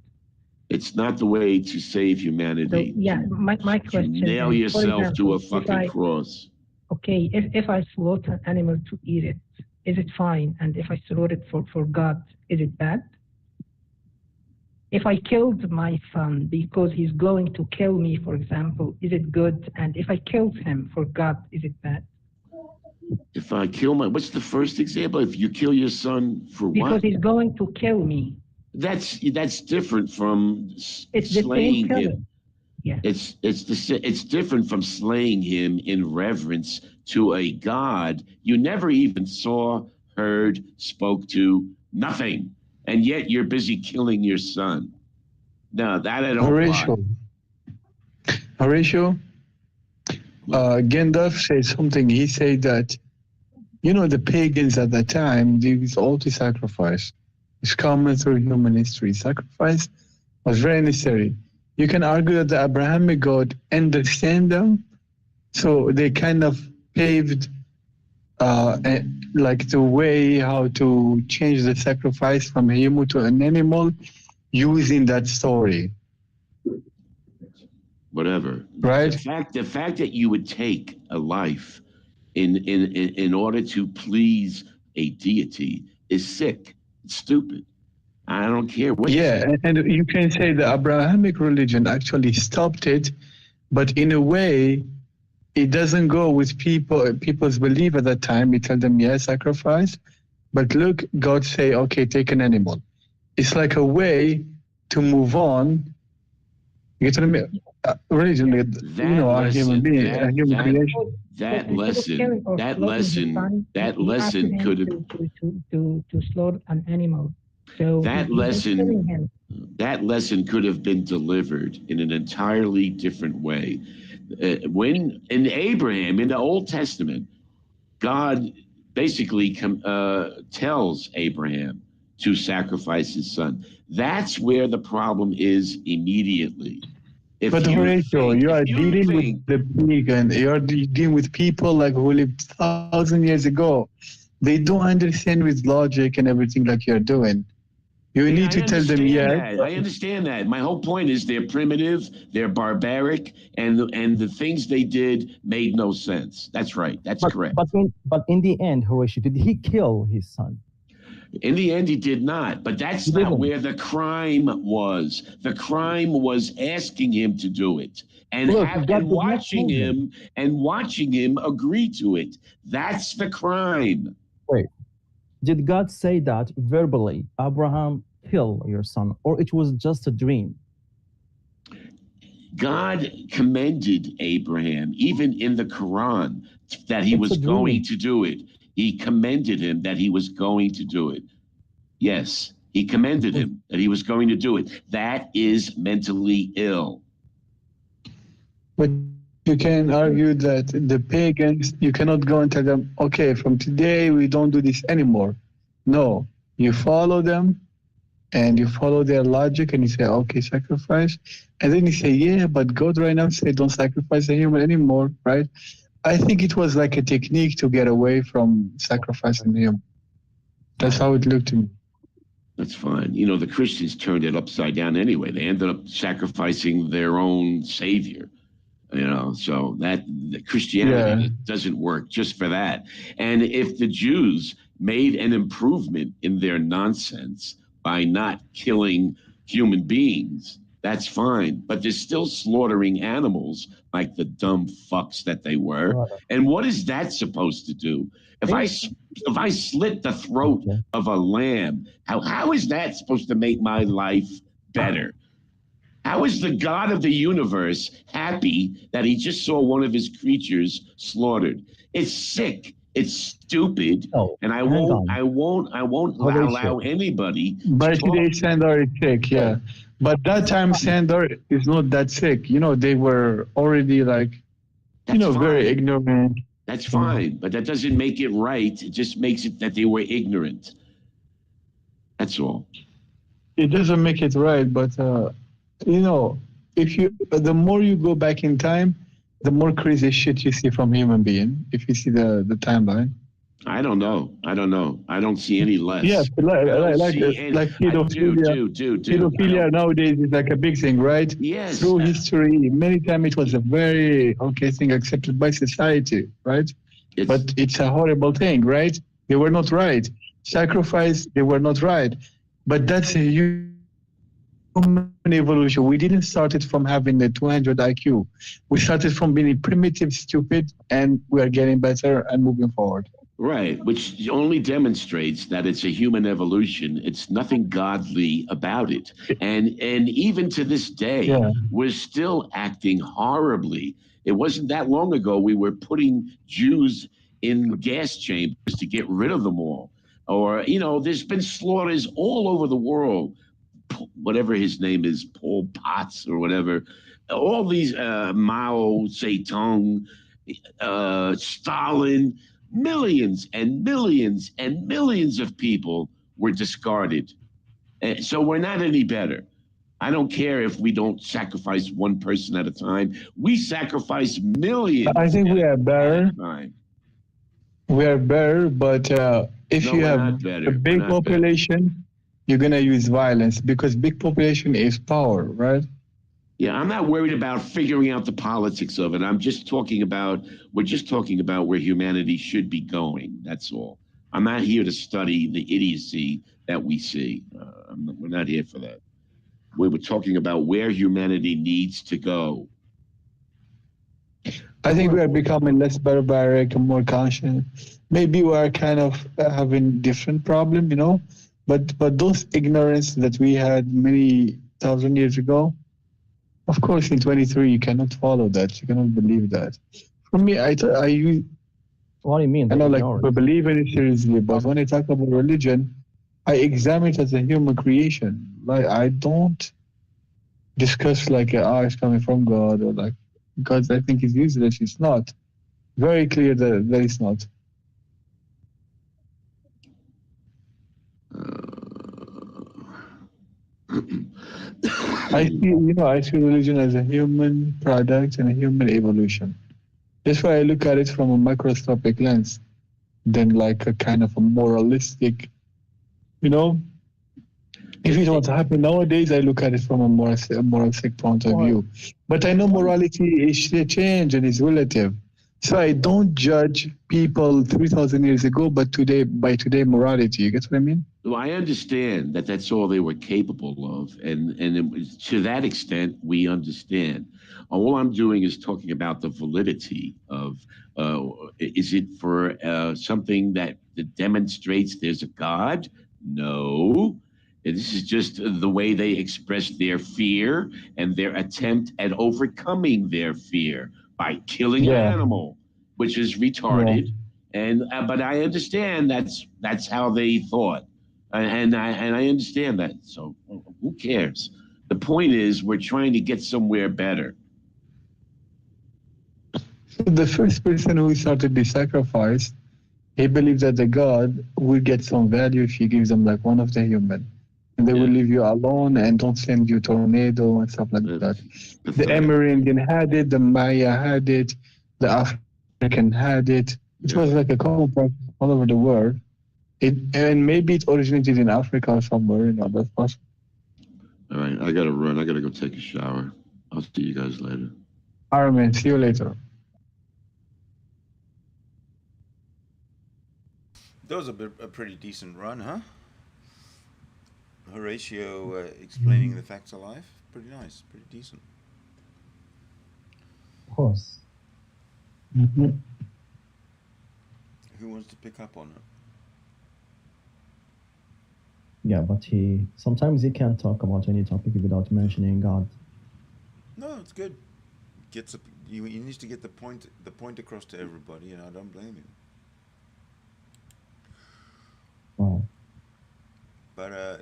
It's not the way to save humanity.
So, yeah, my question is,
nail yourself
for
to a
example,
fucking cross.
Okay, if I slaughter an animal to eat it, is it fine? And if I slaughter it for God, is it bad? If I killed my son because he's going to kill me, for example, is it good? And if I killed him for God, is it bad?
If I kill what's the first example? If you kill your son for
because
what?
Because he's going to kill me.
That's different from
it's
slaying him.
Yeah.
It's different from slaying him in reverence to a God you never even saw, heard, spoke to, nothing. And yet you're busy killing your son. No, that I don't buy.
Horatio, Gandalf said something. He said that, you know, the pagans at that time, they used all to sacrifice. It's common through human history. Sacrifice was very necessary. You can argue that the Abrahamic God understand them, so they kind of paved like the way how to change the sacrifice from a human to an animal using that story.
Whatever.
Right.
The fact that you would take a life in order to please a deity is sick. It's stupid. I don't care what you
Yeah,
say.
and you can say the Abrahamic religion actually stopped it, but in a way, it doesn't go with people's belief at that time. It tells them, yes, sacrifice. But look, God say, okay, take an animal. It's like a way to move on. You get what I mean? Religion, our human being, human creation.
That
Instead of killing or slaughtering his son, he asked him
could have
to slaughter an animal. So
that
he wasn't killing him.
lesson could have been delivered in an entirely different way. When in Abraham in the Old Testament, God basically tells Abraham to sacrifice his son. That's where the problem is immediately. If
But
you
Horatio,
think,
you are
if you
dealing with
think,
the pagan. You are dealing with people like who lived 1,000 years ago. They don't understand with logic and everything like you're doing. You need to tell them, yes.
I understand that. My whole point is they're primitive, they're barbaric, and the things they did made no sense. That's right. That's correct.
But in the end, Horatio, did he kill his son?
In the end, he did not. But that's
He
not
didn't.
where the crime was. The crime was asking him to do it and
Look, God did not
watching
tell
him agree to it. That's the crime.
Wait, did God say that verbally, Abraham, kill your son, or it was just a dream?
God commended Abraham, even in the Quran, that he
It's
was
a dream.
going to do it. He commended him that he was going to do it. Yes, he commended him that he was going to do it. That is mentally ill.
But you can argue that the pagans, you cannot go and tell them, okay, from today we don't do this anymore. No, you follow them and you follow their logic and you say, okay, sacrifice. And then you say, yeah, but God right now say don't sacrifice a human anymore, right? I think it was like a technique to get away from sacrificing the human. That's how it looked to me.
That's fine. You know, the Christians turned it upside down anyway. They ended up sacrificing their own savior. You know, so that Christianity doesn't work just for that. And if the Jews made an improvement in their nonsense by not killing human beings, that's fine. But they're still slaughtering animals like the dumb fucks that they were. And what is that supposed to do? If I slit the throat of a lamb, how is that supposed to make my life better? How is the God of the universe happy that he just saw one of his creatures slaughtered? It's sick. It's stupid. And I won't allow anybody.
But today Sandor is sick, yeah. But that time Sandor is not that sick. You know, they were already like, very ignorant.
That's fine, but that doesn't make it right. It just makes it that they were ignorant. That's all.
It doesn't make it right, but the more you go back in time, the more crazy shit you see from human being. If you see the timeline.
I don't know. I don't see any less.
Yeah, like pedophilia. Pedophilia nowadays is like a big thing, right?
Yes.
Through history, many times it was a very thing accepted by society, right? But it's a horrible thing, right? They were not right. Sacrifice, they were not right. But that's a human evolution. We didn't start it from having the 200 IQ. We started from being primitive, stupid, and we are getting better and moving forward.
Right, which only demonstrates that it's a human evolution. It's nothing godly about it. And even to this day, we're still acting horribly. It wasn't that long ago we were putting Jews in gas chambers to get rid of them all. Or, there's been slaughters all over the world. Whatever his name is, Pol Potts or whatever. All these Mao Zedong, Stalin, millions and millions and millions of people were discarded. So we're not any better. I don't care if we don't sacrifice one person at a time. We sacrifice millions.
I think we are better. We are better, but if you have a big population, you're going to use violence because big population is power, right?
Yeah, I'm not worried about figuring out the politics of it. We're just talking about where humanity should be going. That's all. I'm not here to study the idiocy that we see. We're not here for that. We were talking about where humanity needs to go.
I think we are becoming less barbaric and more conscious. Maybe we are kind of having different problem, you know, but those ignorance that we had many thousand years ago, of course, in 23 you cannot follow that. You cannot believe that. For me,
What do you mean?
I
The
know, like, we
ignorance?
believe in it seriously, but when I talk about religion, I examine it as a human creation. Like, I don't discuss like, it's coming from God, or like, because I think it's useless. It's not. Very clear that it's not. I see religion as a human product and a human evolution. That's why I look at it from a microscopic lens, than like a kind of a moralistic, you know. If it was happening nowadays, I look at it from a moralistic point of view. But I know morality is change and is relative. So I don't judge people 3,000 years ago, but by today morality. You get what I mean?
Well, I understand that that's all they were capable of, and to that extent, we understand. All I'm doing is talking about the validity of is it for something that demonstrates there's a God? No. This is just the way they express their fear and their attempt at overcoming their fear by killing an animal, which is retarded. And but I understand that's how they thought. And I understand that. So who cares? The point is, we're trying to get somewhere better.
So the first person who started the sacrifice, he believed that the God will get some value if he gives them like one of the human. And they will leave you alone and don't send you tornado and stuff like that. The Amerindian had it, the Maya had it, the African had it. It was like a common practice all over the world. And maybe it originated in Africa or somewhere, you know, that's possible.
All right, I gotta run. I gotta go take a shower. I'll see you guys later.
All right, man. See you later.
That was a pretty decent run, huh? Horatio explaining the facts of life. Pretty nice. Pretty decent.
Of course.
Mm-hmm.
Who wants to pick up on it?
Yeah, but sometimes he can't talk about any topic without mentioning God.
No, it's good. You need to get the point across to everybody, and I don't blame you.
Wow.
But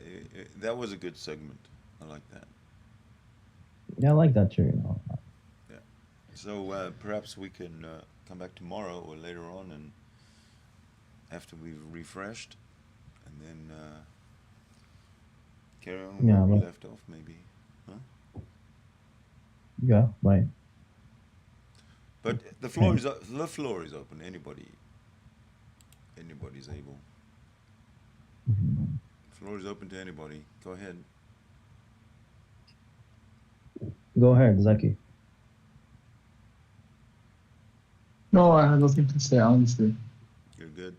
that was a good segment. I like that.
Yeah, I like that too, you know.
Yeah. So perhaps we can come back tomorrow or later on, and after we've refreshed, and then carry on where we left off, maybe. Huh?
Yeah, right.
But the floor is open. Anybody's able. Floor is open to anybody. Go ahead.
Go ahead, Zaki.
No, I have nothing to say, honestly.
You're good.